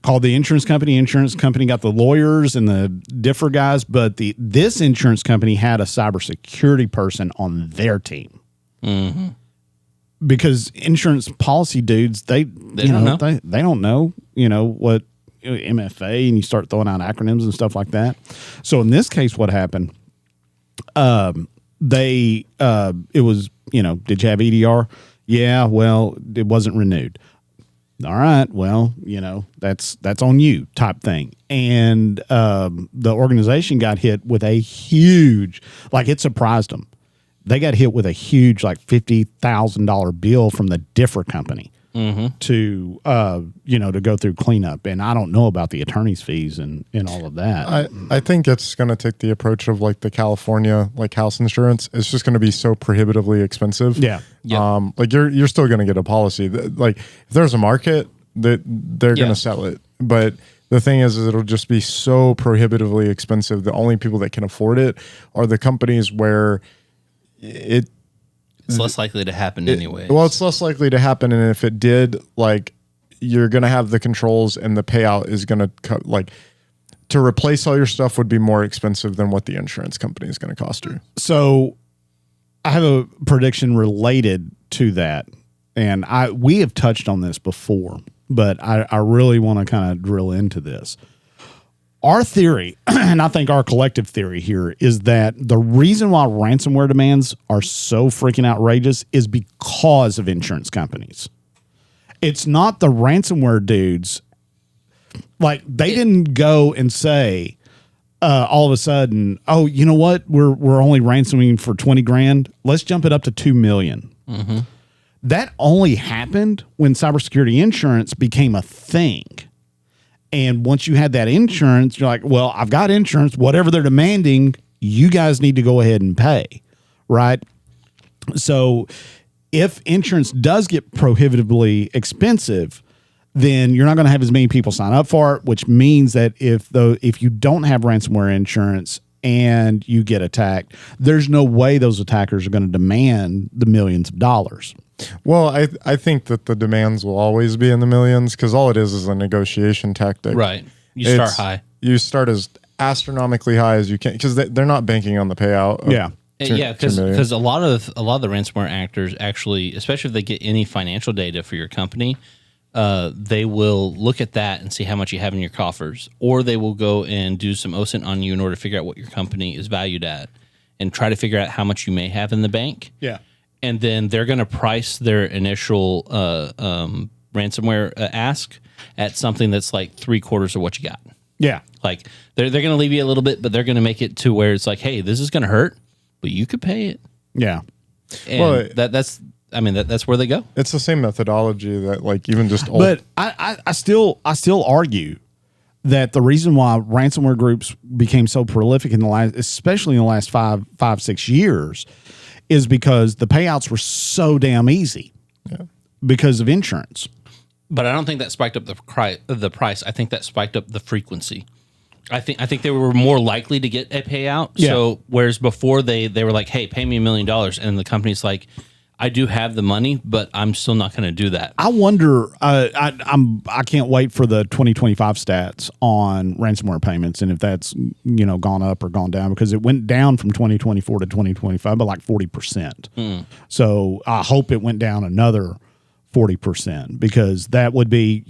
B: called the insurance company. Insurance company got the lawyers and the differ guys, but this insurance company had a cybersecurity person on their team.
A: Mm-hmm.
B: Because insurance policy dudes, they don't know. They don't know, what MFA, and you start throwing out acronyms and stuff like that. So in this case, what happened? It was, did you have EDR? Yeah, well, it wasn't renewed. All right, well, that's on you type thing. And the organization got hit with a huge, it surprised them. They got hit with a huge, $50,000 bill from the differ company to go through cleanup. And I don't know about the attorney's fees and all of that.
C: I think it's going to take the approach of the California house insurance. It's just going to be so prohibitively expensive.
B: Yeah.
C: You're still going to get a policy. If there's a market, they're going to sell it. But the thing is it'll just be so prohibitively expensive. The only people that can afford it are the companies where it's
A: less likely to happen anyway.
C: Well, it's less likely to happen, and if it did, you're going to have the controls, and the payout is going to to replace all your stuff would be more expensive than what the insurance company is going to cost you.
B: So, I have a prediction related to that, and we have touched on this before, but I really want to kind of drill into this. Our theory, and I think our collective theory here, is that the reason why ransomware demands are so freaking outrageous is because of insurance companies. It's not the ransomware dudes. They didn't go and say all of a sudden, oh, you know what? We're only ransoming for $20,000. Let's jump it up to $2 million.
A: Mm-hmm.
B: That only happened when cybersecurity insurance became a thing. And once you had that insurance, you're like, well, I've got insurance. Whatever they're demanding, you guys need to go ahead and pay, right? So if insurance does get prohibitively expensive, then you're not going to have as many people sign up for it, which means that if you don't have ransomware insurance and you get attacked, there's no way those attackers are going to demand the millions of dollars.
C: Well, I think that the demands will always be in the millions because all it is a negotiation tactic.
A: Right. You start high.
C: You start as astronomically high as you can because they're not banking on the payout.
A: Because a lot of the ransomware actors actually, especially if they get any financial data for your company, they will look at that and see how much you have in your coffers, or they will go and do some OSINT on you in order to figure out what your company is valued at and try to figure out how much you may have in the bank.
B: Yeah. And
A: then they're going to price their initial ransomware ask at something that's like 3/4 of what you got.
B: Yeah.
A: They're going to leave you a little bit, but they're going to make it to where it's like, hey, this is going to hurt, but you could pay it.
B: Yeah.
A: And that's where they go.
C: It's the same methodology that like even just old.
B: But I still argue that the reason why ransomware groups became so prolific in the last, especially in the last 5-6 years, is because the payouts were so damn easy because of insurance.
A: But I don't think that spiked up the price. I think that spiked up the frequency. I think they were more likely to get a payout.
B: Yeah.
A: So whereas before they were like, hey, pay me $1 million, and the company's like, I do have the money, but I'm still not going to do that.
B: I wonder. I can't wait for the 2025 stats on ransomware payments and if that's gone up or gone down, because it went down from 2024 to 2025 by like 40%. So I hope it went down another 40%, because that would be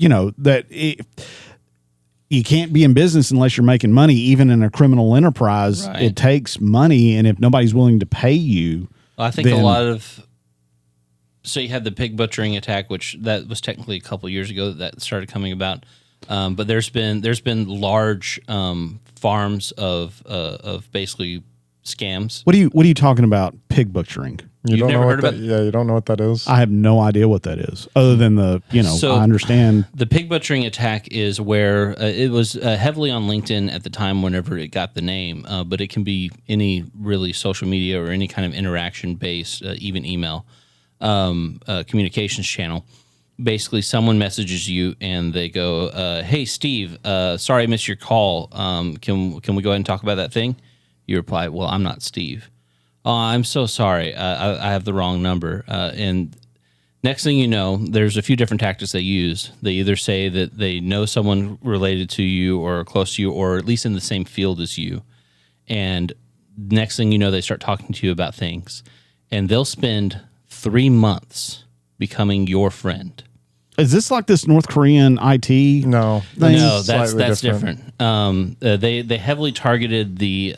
B: you can't be in business unless you're making money. Even in a criminal enterprise,
A: Right.
B: it takes money, and if nobody's willing to pay you,
A: I think a lot of. So you had the pig butchering attack, which that was technically a couple of years ago that started coming about. But there's been large farms of basically scams.
B: What are you talking about? Pig butchering?
C: You don't
A: never
C: know
A: heard
C: what
A: about-
C: that, yeah, you don't know what that is.
B: I have no idea what that is, other than
A: So-
B: I understand.
A: The pig butchering attack is where it was heavily on LinkedIn at the time whenever it got the name, but it can be any really social media or any kind of interaction-based, even email communications channel. Basically, someone messages you and they go, hey, Steve, sorry I missed your call. Can we go ahead and talk about that thing? You reply, well, I'm not Steve. Oh, I'm so sorry. I have the wrong number. And next thing you know, there's a few different tactics they use. They either say that they know someone related to you or close to you, or at least in the same field as you. And next thing you know, they start talking to you about things. And they'll spend 3 months becoming your friend.
B: Is this like this North Korean IT?
C: No,
A: No, that's
C: slightly
A: different. They heavily targeted the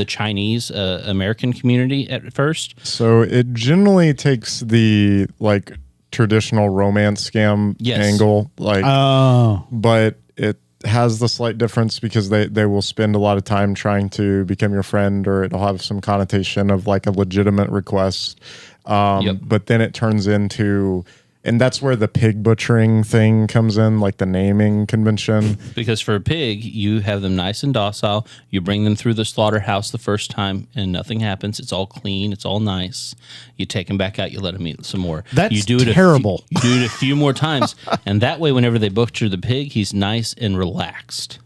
A: Chinese American community at first.
C: So it generally takes the like traditional romance scam
A: Yes.
C: angle, like,
B: Oh,
C: but it has the slight difference because they will spend a lot of time trying to become your friend, or it'll have some connotation of like a legitimate request.
A: Yep.
C: But then it turns into, and that's where the pig butchering thing comes in, like the naming convention.
A: Because for a pig, you have them nice and docile. You bring them through the slaughterhouse the first time, and nothing happens. It's all clean. It's all nice. You take them back out. You let them eat some more.
B: That's
A: you do it
B: terrible.
A: You do it a few more times, and that way, whenever they butcher the pig, he's nice and relaxed.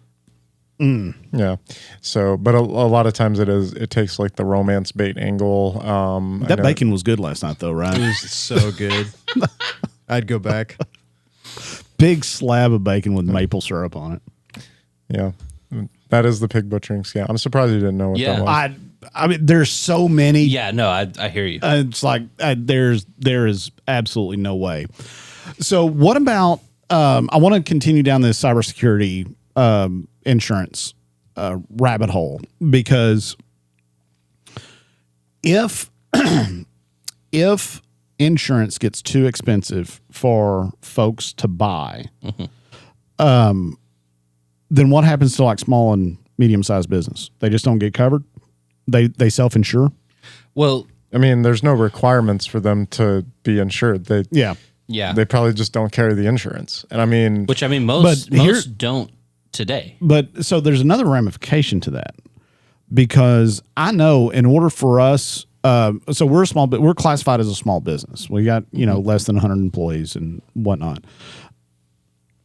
C: Yeah. So, but a lot of times it takes like the romance bait angle. I
B: that
C: know-
B: bacon was good last night, though,
D: It
B: right?
D: was so good. I'd go back.
B: Big slab of bacon with maple syrup on it.
C: Yeah. That is the pig butchering scam. I'm surprised you didn't know what
A: Yeah.
C: that was.
B: I mean, there's so many.
A: Yeah, no, I hear you.
B: It's like there is absolutely no way. So what about? I want to continue down this cybersecurity insurance rabbit hole, because if if insurance gets too expensive for folks to buy, then what happens to like small and medium sized business? They just don't get covered. They self insure.
A: Well,
C: I mean, there's no requirements for them to be insured.
B: Yeah.
A: yeah.
C: They probably just don't carry the insurance. And I mean,
A: Which, I mean, most
B: But here-
A: don't today.
B: But so there's another ramification to that, because I know in order for us, so we're classified as a small business. We got, less than 100 employees and whatnot,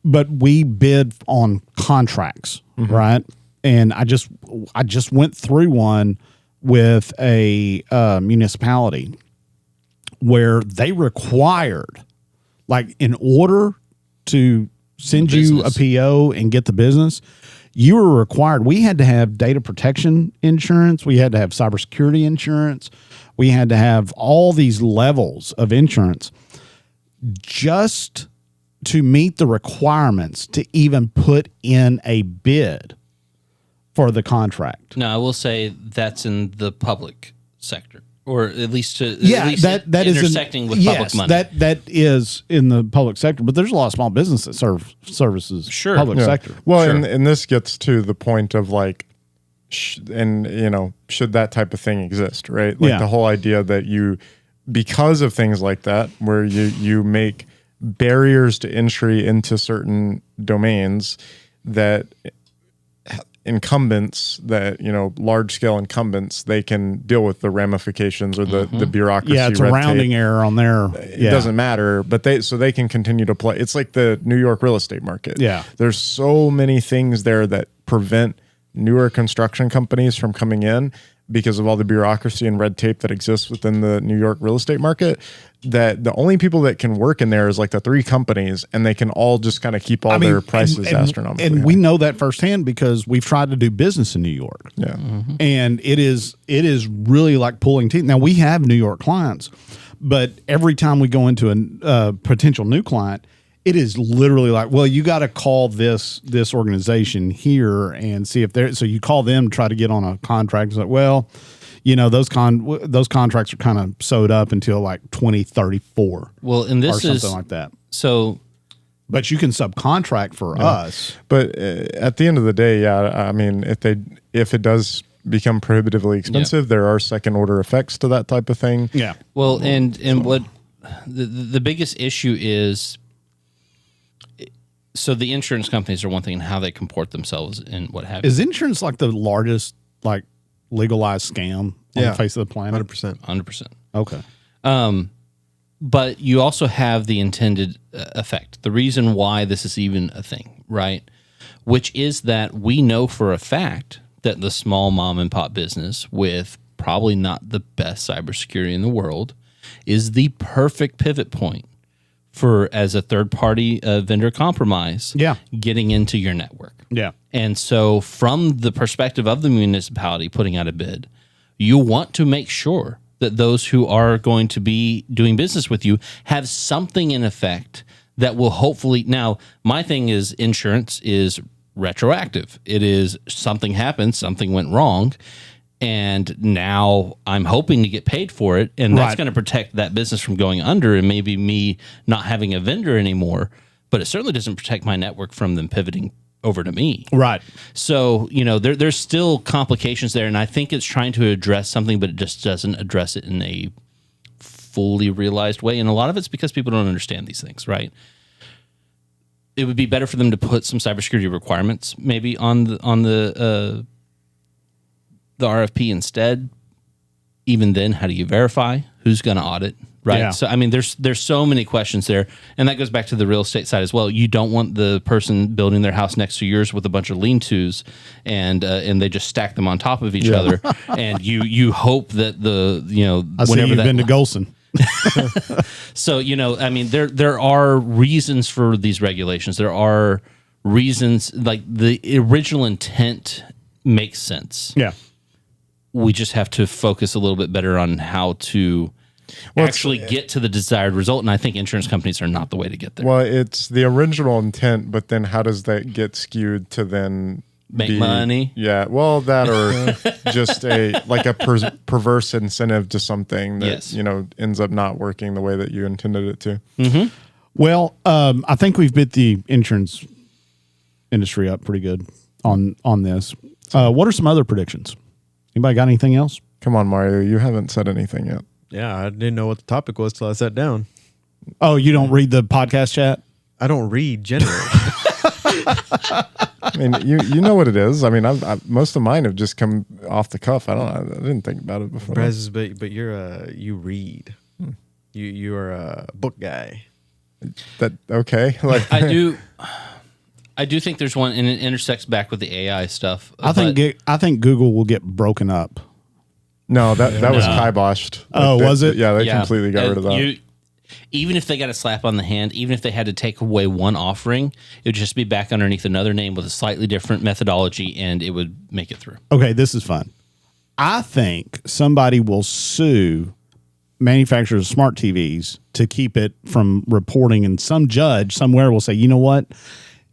B: but we bid on contracts, right? And I just went through one with a municipality where they required, like, in order to send you a PO and get the business, you were required. We had to have data protection insurance. We had to have cybersecurity insurance. We had to have all these levels of insurance just to meet the requirements to even put in a bid for the contract.
A: No, I will say that's in the public sector, or at least at
B: Yeah,
A: least
B: that is
A: intersecting with public money.
B: That is in the public sector, but there's a lot of small business that services
A: Sure.
B: public
C: yeah.
B: sector.
C: Well,
A: Sure.
C: and this gets to the point of like, and should that type of thing exist, right? Like
B: Yeah.
C: the whole idea that because of things like that, where you make barriers to entry into certain domains that incumbents, that large scale incumbents, they can deal with the ramifications or the bureaucracy.
B: Yeah, it's a
C: red
B: rounding
C: tape.
B: error on there.
C: It doesn't matter, but they can continue to play. It's like the New York real estate market.
B: Yeah.
C: There's so many things there that prevent newer construction companies from coming in because of all the bureaucracy and red tape that exists within the New York real estate market, that the only people that can work in there is like the 3 companies, and they can all just kind of keep all their prices astronomically.
B: And we know that firsthand because we've tried to do business in New York.
C: Yeah.
B: And it is really like pulling teeth. Now, we have New York clients, but every time we go into a potential new client, it is literally like, well, you got to call this organization here and see if they're, so you call them, try to get on a contract. It's like, well, those contracts are kind of sewed up until like 2034.
A: Well, and this
B: or
A: is
B: something like that.
A: So,
B: but you can subcontract for us.
C: But at the end of the day, yeah, I mean, if it does become prohibitively expensive, there are second order effects to that type of thing.
B: Yeah.
A: well, and what the biggest issue is. So the insurance companies are one thing, and how they comport themselves and what have you.
B: Is insurance like the largest like legalized scam on the face of the planet?
D: 100%.
A: 100%.
B: Okay.
A: But you also have the intended effect, the reason why this is even a thing, right? Which is that we know for a fact that the small mom and pop business with probably not the best cybersecurity in the world is the perfect pivot point for, as a third-party vendor compromise, getting into your network.
B: Yeah.
A: And so from the perspective of the municipality putting out a bid, you want to make sure that those who are going to be doing business with you have something in effect that will hopefully... Now, my thing is insurance is retroactive. It is something happened, something went wrong, and now I'm hoping to get paid for it, and that's going to protect that business from going under and maybe me not having a vendor anymore, but it certainly doesn't protect my network from them pivoting over to me.
B: Right.
A: So, there's still complications there, and I think it's trying to address something, but it just doesn't address it in a fully realized way, and a lot of it's because people don't understand these things, right? It would be better for them to put some cybersecurity requirements maybe on the RFP instead. Even then, how do you verify? Who's going to audit? Right.
B: Yeah.
A: So, I mean, there's so many questions there. And that goes back to the real estate side as well. You don't want the person building their house next to yours with a bunch of lean-tos and they just stack them on top of each other. And you hope that
B: I see you've been to Golson.
A: So, I mean, there are reasons for these regulations. There are reasons, like the original intent makes sense.
B: Yeah.
A: We just have to focus a little bit better on how to actually get to the desired result. And I think insurance companies are not the way to get there.
C: Well, it's the original intent, but then how does that get skewed to then
A: Make money?
C: Yeah, well, that or just a perverse incentive to something that ends up not working the way that you intended it to.
A: Mm-hmm.
B: Well, I think we've bit the insurance industry up pretty good on this. What are some other predictions? Anybody got anything else?
C: Come on, Mario, you haven't said anything yet.
D: Yeah, I didn't know what the topic was till I sat down.
B: Oh, you don't read the podcast chat?
D: I don't read generally.
C: I mean, you know what it is. I mean, most of mine have just come off the cuff. I didn't think about it before.
D: Brazos, but you read. You are a book guy.
C: That okay? Like
A: I do think there's one, and it intersects back with the AI stuff.
B: I think Google will get broken up.
C: No, that was kiboshed.
B: Was it?
C: Yeah, they completely got rid of that.
A: Even if they got a slap on the hand, even if they had to take away one offering, it would just be back underneath another name with a slightly different methodology, and it would make it through.
B: Okay, this is fun. I think somebody will sue manufacturers of smart TVs to keep it from reporting, and some judge somewhere will say, you know what?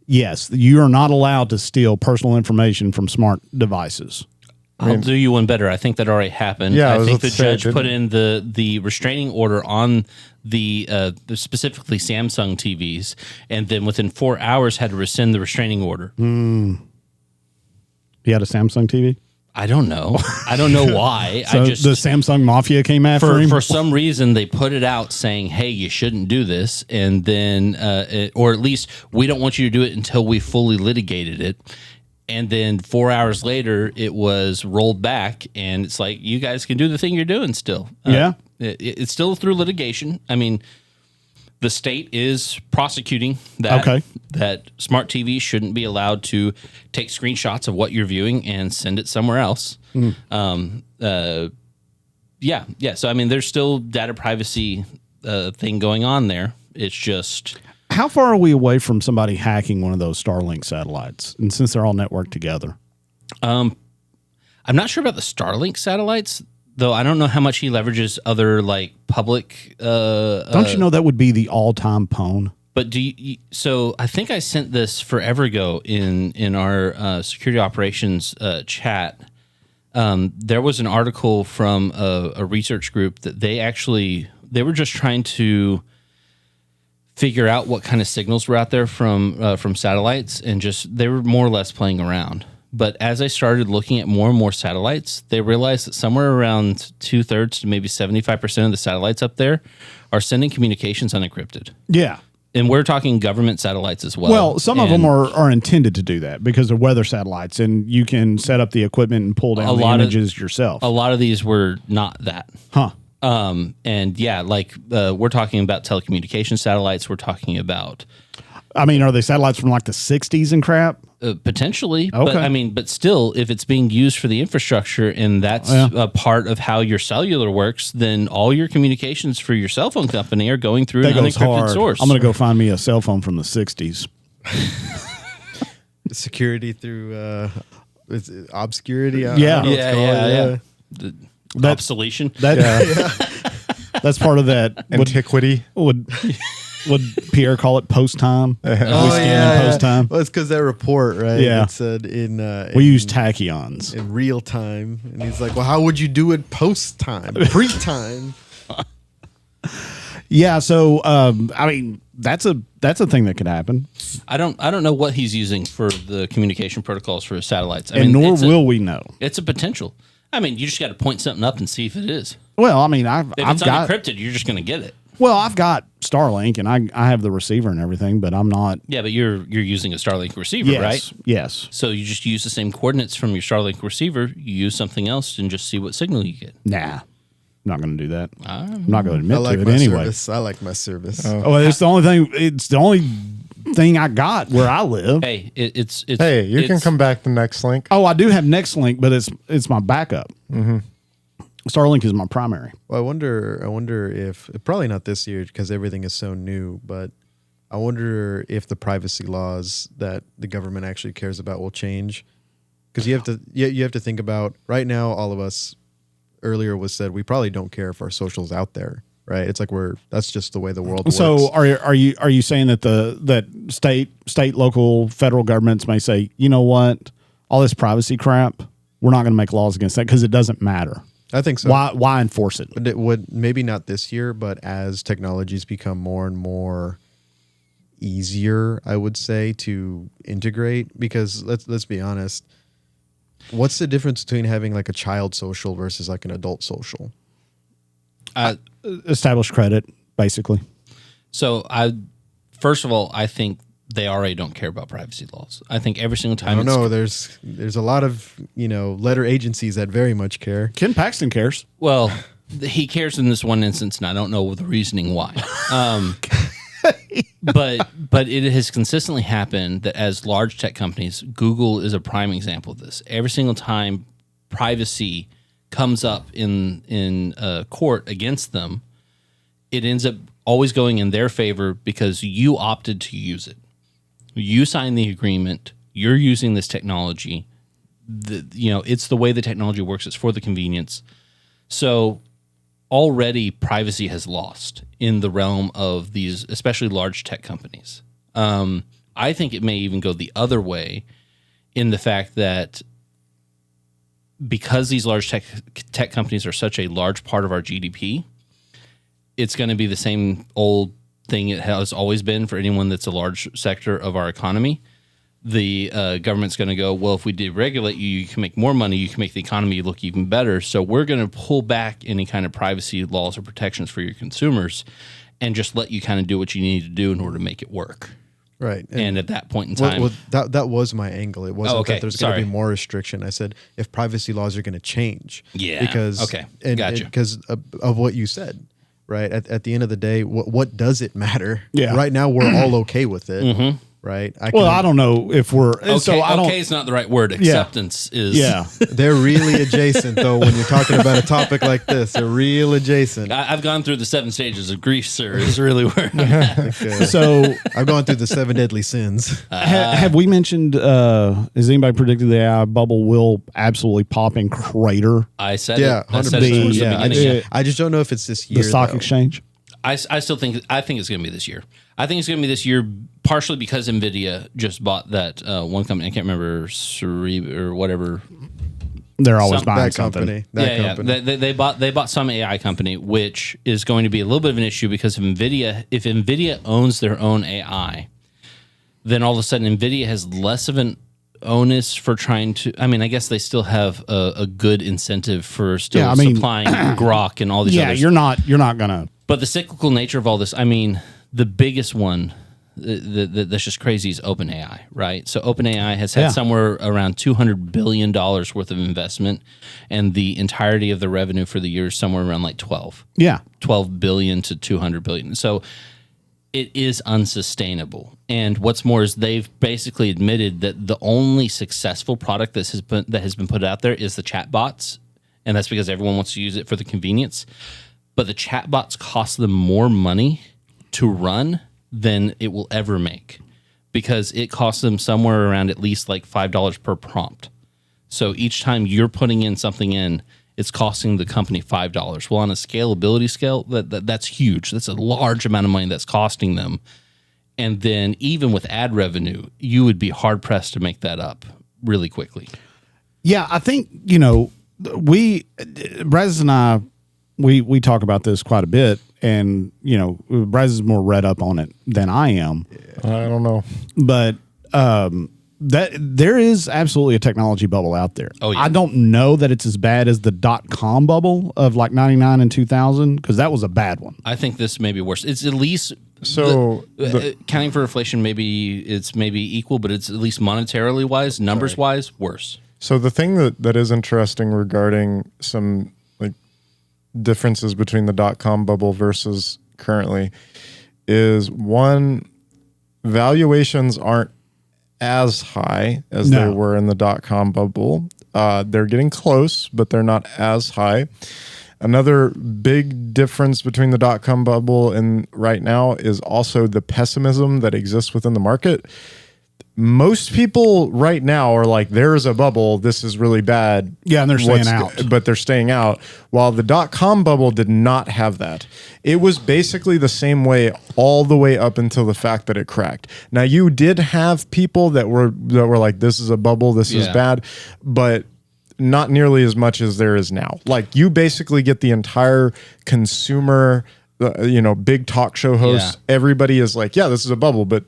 B: Yes, you are not allowed to steal personal information from smart devices.
A: I'll do you one better. I think that already happened.
C: Yeah,
A: I think the judge put in the restraining order on the specifically Samsung TVs, and then within 4 hours had to rescind the restraining order.
B: You had a Samsung TV?
A: I don't know. I don't know why.
B: So the Samsung mafia came after him?
A: For some reason, they put it out saying, hey, you shouldn't do this. And then, or at least we don't want you to do it until we fully litigated it. And then 4 hours later, it was rolled back. And it's like, you guys can do the thing you're doing still.
B: Yeah.
A: It's still through litigation. I mean, the state is prosecuting that, that smart TV shouldn't be allowed to take screenshots of what you're viewing and send it somewhere else. So, I mean, there's still data privacy thing going on there. It's just...
B: How far are we away from somebody hacking one of those Starlink satellites? And since they're all networked together.
A: I'm not sure about the Starlink satellites, though. I don't know how much he leverages other like public.
B: Don't you know that would be the all-time pwn?
A: But do you? So I think I sent this forever ago in our security operations chat. There was an article from a research group that they were just trying to figure out what kind of signals were out there from satellites, and just they were more or less playing around. But as I started looking at more and more satellites, they realized that somewhere around 2/3 to maybe 75% of the satellites up there are sending communications unencrypted.
B: Yeah.
A: And we're talking government satellites as well.
B: Well, some of them are intended to do that because they're weather satellites, and you can set up the equipment and pull down the images yourself.
A: A lot of these were not that.
B: Huh.
A: And yeah, like we're talking about telecommunication satellites. We're talking about...
B: I mean, are they satellites from like the 60s and crap?
A: Potentially.
B: Okay.
A: But I mean, but still, if it's being used for the infrastructure and that's a part of how your cellular works, then all your communications for your cell phone company are going through an unencrypted source.
B: I'm going to go find me a cell phone from the 60s.
D: Security through is it obscurity.
A: Yeah. Obsolation.
B: That's part of that
C: antiquity.
B: Would Pierre call it post time? Post time.
D: Well, it's because that report, right?
B: Yeah.
D: It said
B: we use tachyons
D: in real time, and he's like, "Well, how would you do it post time, pre time?"
B: Yeah. So, I mean, that's a thing that could happen.
A: I don't know what he's using for the communication protocols for his satellites.
B: Nor will we know.
A: It's a potential. I mean, you just got to point something up and see if it is.
B: Well, I mean,
A: if it's unencrypted, you're just going to get it.
B: Well, I've got Starlink and I have the receiver and everything, but I'm not.
A: Yeah, but you're using a Starlink receiver, right?
B: Yes.
A: So you just use the same coordinates from your Starlink receiver. You use something else and just see what signal you get.
B: Nah, not going to do that. I'm not going to admit to it anyway.
D: Service. I like my service.
B: Oh, it's the only thing. It's the only thing I got where I live.
A: Hey, it's
C: hey, you can come back the next link.
B: Oh, I do have NextLink, but it's my backup. Mm-hmm. Starlink is my primary.
D: Well, I wonder if probably not this year because everything is so new, but I wonder if the privacy laws that the government actually cares about will change. Because you have to think about right now. All of us earlier was said we probably don't care if our social's out there, right? It's like that's just the way the world works.
B: So are you saying that that state, local, federal governments may say, you know what, all this privacy crap, we're not going to make laws against that because it doesn't matter.
D: I think so.
B: Why enforce it?
D: But it would maybe not this year, but as technologies become more and more easier, I would say, to integrate. Because let's be honest, what's the difference between having like a child social versus like an adult social?
B: Established credit, basically.
A: So first of all, I think they already don't care about privacy laws. I think every single time.
D: I don't know. There's a lot of letter agencies that very much care.
B: Ken Paxton cares.
A: Well, he cares in this one instance, and I don't know the reasoning why. But it has consistently happened that as large tech companies, Google is a prime example of this. Every single time privacy comes up in court against them, it ends up always going in their favor because you opted to use it. You signed the agreement. You're using this technology. It's the way the technology works. It's for the convenience. So already privacy has lost in the realm of these, especially large tech companies. I think it may even go the other way in the fact that because these large tech companies are such a large part of our GDP, it's going to be the same old thing it has always been for anyone that's a large sector of our economy. the government's going to go, well, if we deregulate you, you can make more money, you can make the economy look even better. So we're going to pull back any kind of privacy laws or protections for your consumers and just let you kind of do what you need to do in order to make it work.
D: Right.
A: And at that point in time,
D: that was my angle. It wasn't
A: okay.
D: that there's going to be more restriction. I said if privacy laws are going to change.
A: Yeah.
D: Because
A: Gotcha.
D: Because of what you said, right? At the end of the day, what does it matter?
B: Yeah.
D: Right now, we're all okay with it.
A: Mm-hmm.
D: Right.
B: I don't know if we're
A: okay.
B: So I don't.
A: Okay is not the right word. Acceptance is.
B: Yeah.
D: They're really adjacent, though. When you're talking about a topic like this, they're real adjacent.
A: I've gone through the 7 stages of grief, sir. Is really where I'm at.
D: Okay.
B: So
D: I've gone through the 7 deadly sins.
B: have we mentioned? Has anybody predicted the AI bubble will absolutely pop and crater
A: I said
D: Yeah,
A: it. I said it
D: 100%.
A: towards the
D: Yeah,
A: beginning.
D: I just don't know if it's this year.
B: the stock
D: though.
B: exchange?
A: I still think it's going to be this year. I think it's going to be this year, partially because Nvidia just bought that one company. I can't remember Cerebral or whatever.
B: They're always
A: Some-
B: buying
D: That
B: something.
D: company. That
A: Yeah,
D: company.
A: they bought some AI company, which is going to be a little bit of an issue because if Nvidia owns their own AI, then all of a sudden Nvidia has less of an onus for trying to. I mean, I guess they still have a good incentive for still supplying Grok and all these.
B: Yeah,
A: others.
B: you're not gonna.
A: But the cyclical nature of all this, I mean, the biggest one that's just crazy is OpenAI, right? So OpenAI has had somewhere around $200 billion worth of investment, and the entirety of the revenue for the year is somewhere around like 12 billion to 200 billion. So it is unsustainable. And what's more is they've basically admitted that the only successful product that has been put out there is the chatbots, and that's because everyone wants to use it for the convenience. But the chatbots cost them more money to run than it will ever make because it costs them somewhere around at least like $5 per prompt. So each time you're putting in something in, it's costing the company $5. Well, on a scalability scale, that's huge. That's a large amount of money that's costing them. And then even with ad revenue, you would be hard pressed to make that up really quickly.
B: Yeah, I think Brazos and I we talk about this quite a bit, and Brazos is more read up on it than I am.
C: I don't know,
B: but that there is absolutely a technology bubble out there.
A: Oh, yeah.
B: I don't know that it's as bad as the .com bubble of like 99 and 2000 because that was a bad one.
A: I think this may be worse. It's at least counting for inflation. Maybe it's equal, but it's at least monetarily wise, numbers wise, worse.
C: So the thing that is interesting regarding some like differences between the .com bubble versus currently is one, valuations aren't as high as they were in the .com bubble. They're getting close, but they're not as high. Another big difference between the .com bubble and right now is also the pessimism that exists within the market. Most people right now are like, there is a bubble. This is really bad.
B: Yeah, and they're staying out.
C: But they're staying out. While the .com bubble did not have that. It was basically the same way all the way up until the fact that it cracked. Now, you did have people that were like, this is a bubble. This is bad. But not nearly as much as there is now. Like, you basically get the entire consumer, big talk show hosts. Yeah. Everybody is like, yeah, this is a bubble, but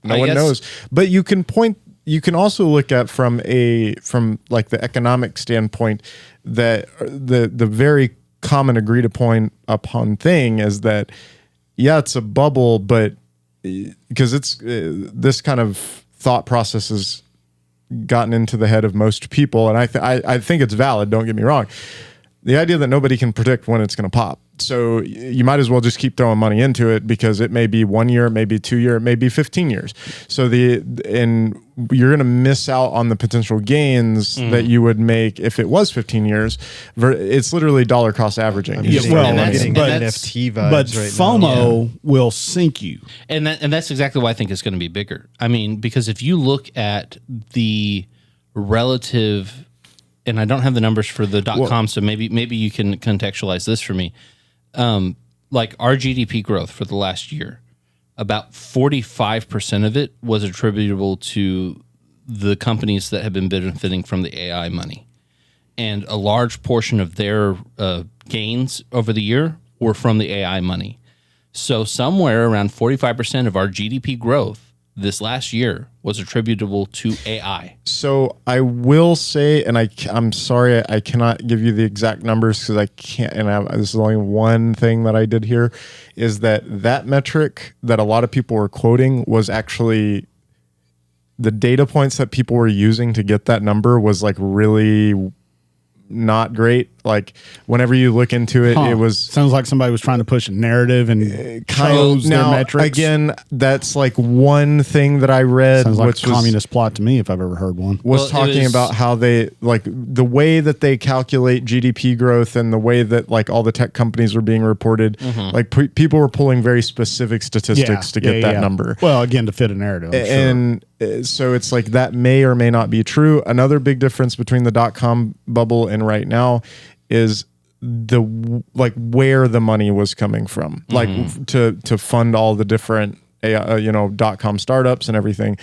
C: no one knows. But you can also look at from like the economic standpoint that the very common agreed upon thing is that, yeah, it's a bubble, but because it's this kind of thought process has gotten into the head of most people. And I think it's valid. Don't get me wrong. The idea that nobody can predict when it's going to pop. So you might as well just keep throwing money into it because it may be 1 year, it may be 2 years, it may be 15 years. So and you're going to miss out on the potential gains that you would make if it was 15 years. It's literally dollar cost averaging.
D: I'm getting NFT vibes
B: but
D: right
B: FOMO will sink you.
A: And that's exactly why I think it's going to be bigger. I mean, because if you look at the relative, and I don't have the numbers for the .com, so maybe you can contextualize this for me. Like our GDP growth for the last year, about 45% of it was attributable to the companies that have been benefiting from the AI money. And a large portion of their gains over the year were from the AI money. So somewhere around 45% of our GDP growth this last year was attributable to AI.
C: So I will say, and I'm sorry, I cannot give you the exact numbers because I can't. And this is only one thing that I did here, is that metric that a lot of people were quoting was actually the data points that people were using to get that number was like really not great. Like whenever you look into it, it was
B: sounds like somebody was trying to push a narrative and chose their metrics.
C: Again, that's like one thing that I read.
B: Sounds like a communist plot to me if I've ever heard one.
C: Was talking about how they like the way that they calculate GDP growth and the way that like all the tech companies were being reported. Like people were pulling very specific statistics to get that number.
B: Well, again, to fit a narrative.
C: And so it's like that may or may not be true. Another big difference between the .com bubble and right now is the like where the money was coming from, like to fund all the different .com startups and everything.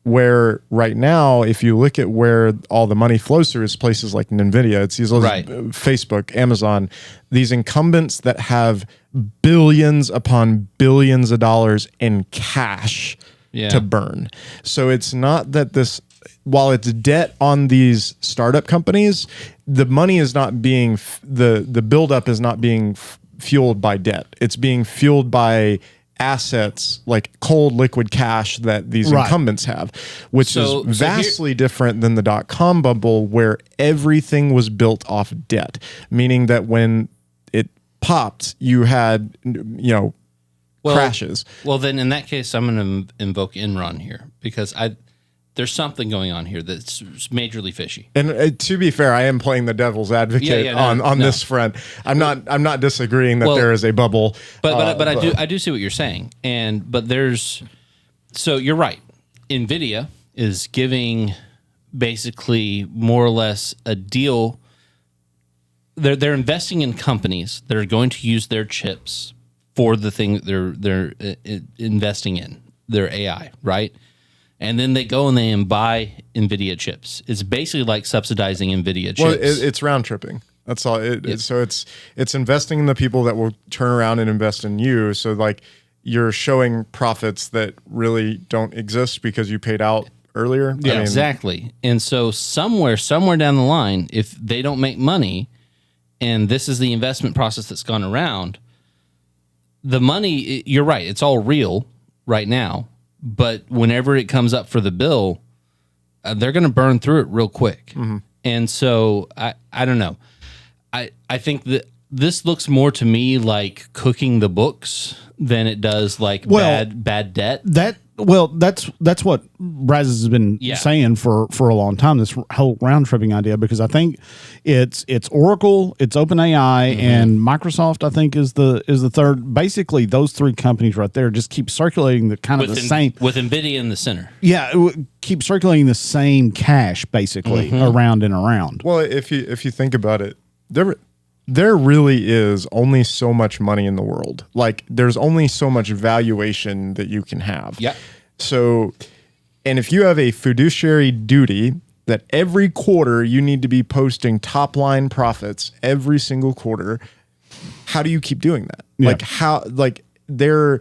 C: Where right now, if you look at where all the money flows through, is places like NVIDIA, it's these Facebook, Amazon, these incumbents that have billions upon billions of dollars in cash to burn. So it's not that this, while it's debt on these startup companies, the money is not being, the buildup is not being fueled by debt. It's being fueled by assets like cold liquid cash that these incumbents have, which is vastly different than the .com bubble where everything was built off debt, meaning that when it popped, you had, crashes.
A: Well, then in that case, I'm going to invoke Enron here because there's something going on here that's majorly fishy.
C: And to be fair, I am playing the devil's advocate on this front. I'm not disagreeing that there is a bubble.
A: But I do see what you're saying. So you're right. NVIDIA is giving basically more or less a deal. They're investing in companies that are going to use their chips for the thing that they're investing in, their AI, right? And then they go and they buy NVIDIA chips. It's basically like subsidizing NVIDIA chips.
C: Well, it's round tripping. That's all. So it's investing in the people that will turn around and invest in you. So like you're showing profits that really don't exist because you paid out earlier.
A: Yeah, exactly. And so somewhere down the line, if they don't make money, and this is the investment process that's gone around, the money, you're right, it's all real right now. But whenever it comes up for the bill, they're going to burn through it real quick. And so I don't know. I think that this looks more to me like cooking the books than it does like bad debt.
B: That's what Brazos has been saying for a long time, this whole round tripping idea, because I think it's Oracle, it's OpenAI, and Microsoft, I think, is the third. Basically, those three companies right there just keep circulating the kind of the same,
A: with NVIDIA in the center.
B: Yeah, keep circulating the same cash basically around and around.
C: Well, if you think about it, there really is only so much money in the world. Like there's only so much valuation that you can have.
A: Yeah.
C: So, and if you have a fiduciary duty that every quarter you need to be posting top line profits every single quarter, how do you keep doing that? Yeah.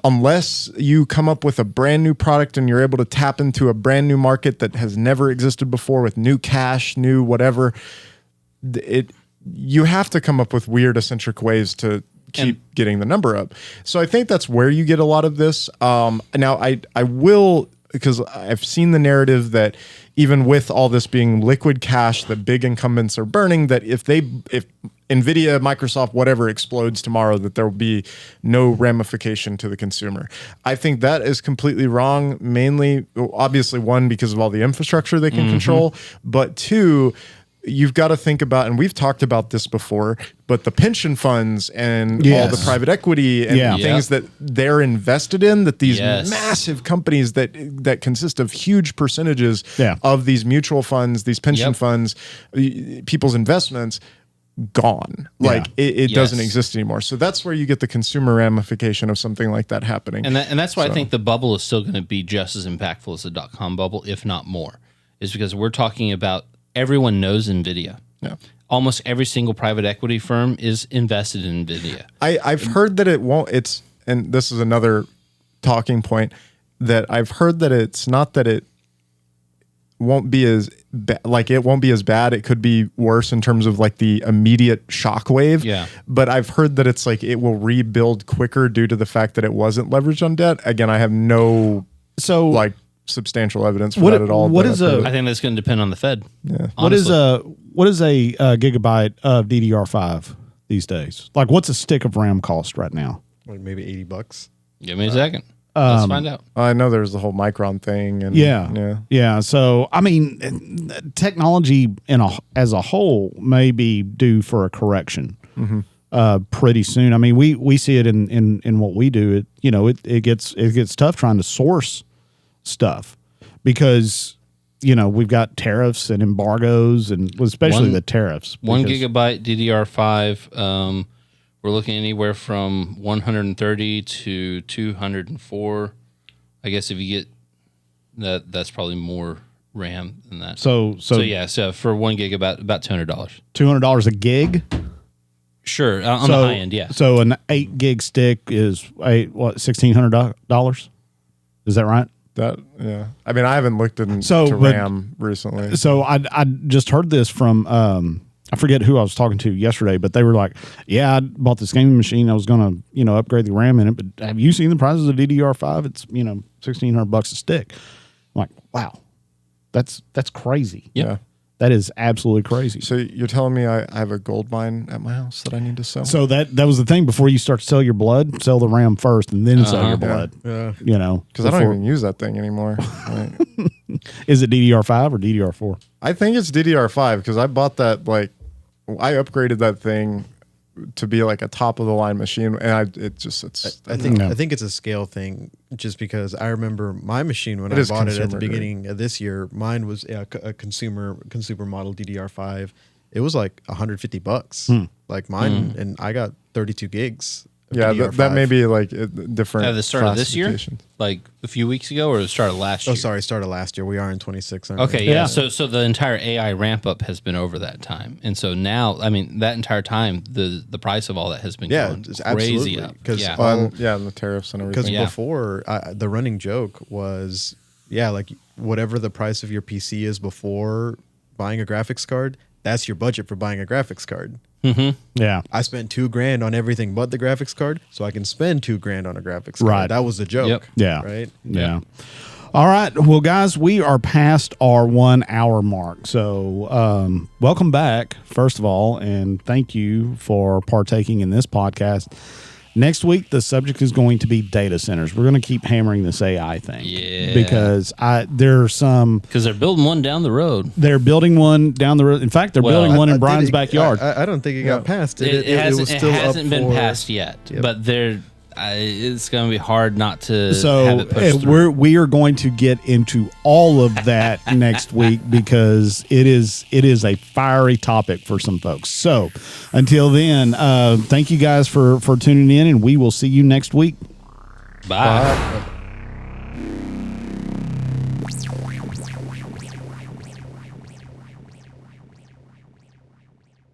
C: Unless you come up with a brand new product and you're able to tap into a brand new market that has never existed before with new cash, new whatever, you have to come up with weird eccentric ways to keep getting the number up. So I think that's where you get a lot of this. Now I will, because I've seen the narrative that even with all this being liquid cash that big incumbents are burning, that if NVIDIA, Microsoft, whatever explodes tomorrow, that there will be no ramification to the consumer. I think that is completely wrong, mainly, obviously, one, because of all the infrastructure they can control, but two, you've got to think about, and we've talked about this before, but the pension funds and all the private equity and things that they're invested in, that these massive companies that consist of huge percentages of these mutual funds, these pension funds, people's investments, gone. Like it doesn't exist anymore. So that's where you get the consumer ramification of something like that happening.
A: And that's why I think the bubble is still going to be just as impactful as the .com bubble, if not more, is because we're talking about everyone knows NVIDIA. Yeah. Almost every single private equity firm is invested in NVIDIA.
C: I've heard that it won't, and this is another talking point, that I've heard that it's not that it won't be as it won't be as bad. It could be worse in terms of like the immediate shockwave.
A: Yeah.
C: But I've heard that it's like it will rebuild quicker due to the fact that it wasn't leveraged on debt. Again, I have no substantial evidence for that at all.
B: What
A: I think that's going to depend on the Fed.
C: Yeah.
B: What is a gigabyte of DDR5 these days? Like, what's a stick of RAM cost right now?
D: Like maybe $80.
A: Give me a second. Let's find out.
C: I know there's the whole Micron thing. And
B: yeah. So, I mean, technology as a whole may be due for a correction pretty soon. I mean, we see it in what we do. It gets tough trying to source stuff because we've got tariffs and embargoes, and especially the tariffs.
A: 1 gigabyte DDR5. We're looking anywhere from 130 to 204. I guess if you get that's probably more RAM than that. So for 1 gig, about $200.
B: $200 a gig.
A: Sure, on the high end, yeah.
B: So an 8 gig stick is $1,600. Is that right?
C: I mean, I haven't looked into RAM recently.
B: So I just heard this from I forget who I was talking to yesterday, but they were like, "Yeah, I bought this gaming machine. I was going to upgrade the RAM in it, but have you seen the prices of DDR5? It's $1,600 a stick." I'm like, wow, that's crazy.
A: Yeah.
B: That is absolutely crazy.
C: So you're telling me I have a gold mine at my house that I need to sell?
B: So that was the thing. Before you start to sell your blood, sell the RAM first, and then sell your blood.
D: Yeah.
C: Because I don't even use that thing anymore. Right.
B: Is it DDR5 or DDR4?
C: I think it's DDR5 because I bought that I upgraded that thing to be like a top of the line machine, and I
D: think it's a scale thing. Just because I remember my machine when I bought it at the beginning of this year, mine was a consumer model DDR5. It was like $150, like mine, and I got 32 gigs.
C: Yeah, that may be like different.
A: At the start of this year, like a few weeks ago, or the start of last year?
D: Oh, sorry, start of last year. We are in 26.
A: Okay, yeah. So the entire AI ramp up has been over that time, and so now, I mean, that entire time, the price of all that has been going crazy up.
C: And the tariffs and everything.
D: Because before, the running joke was, like whatever the price of your PC is before buying a graphics card, that's your budget for buying a graphics card.
A: Mm-hmm.
B: Yeah,
D: I spent $2,000 on everything but the graphics card, so I can spend $2,000 on a graphics card.
B: Right.
D: That was the joke.
A: Yep.
B: Yeah.
D: Right.
B: Yeah. All right. Well, guys, we are past our 1 hour mark. So, welcome back, first of all, and thank you for partaking in this podcast. Next week, the subject is going to be data centers. We're going to keep hammering this AI thing.
A: Yeah.
B: Because there's some...
A: Because they're building one down the road.
B: They're building one down the road. In fact, they're building one in Brian's backyard.
D: I don't think it got passed.
A: It hasn't been passed yet. Yep. But it's going to be hard not to have it pushed through.
B: We are going to get into all of that next week because it is a fiery topic for some folks. So until then, thank you guys for tuning in, and we will see you next week.
A: Bye.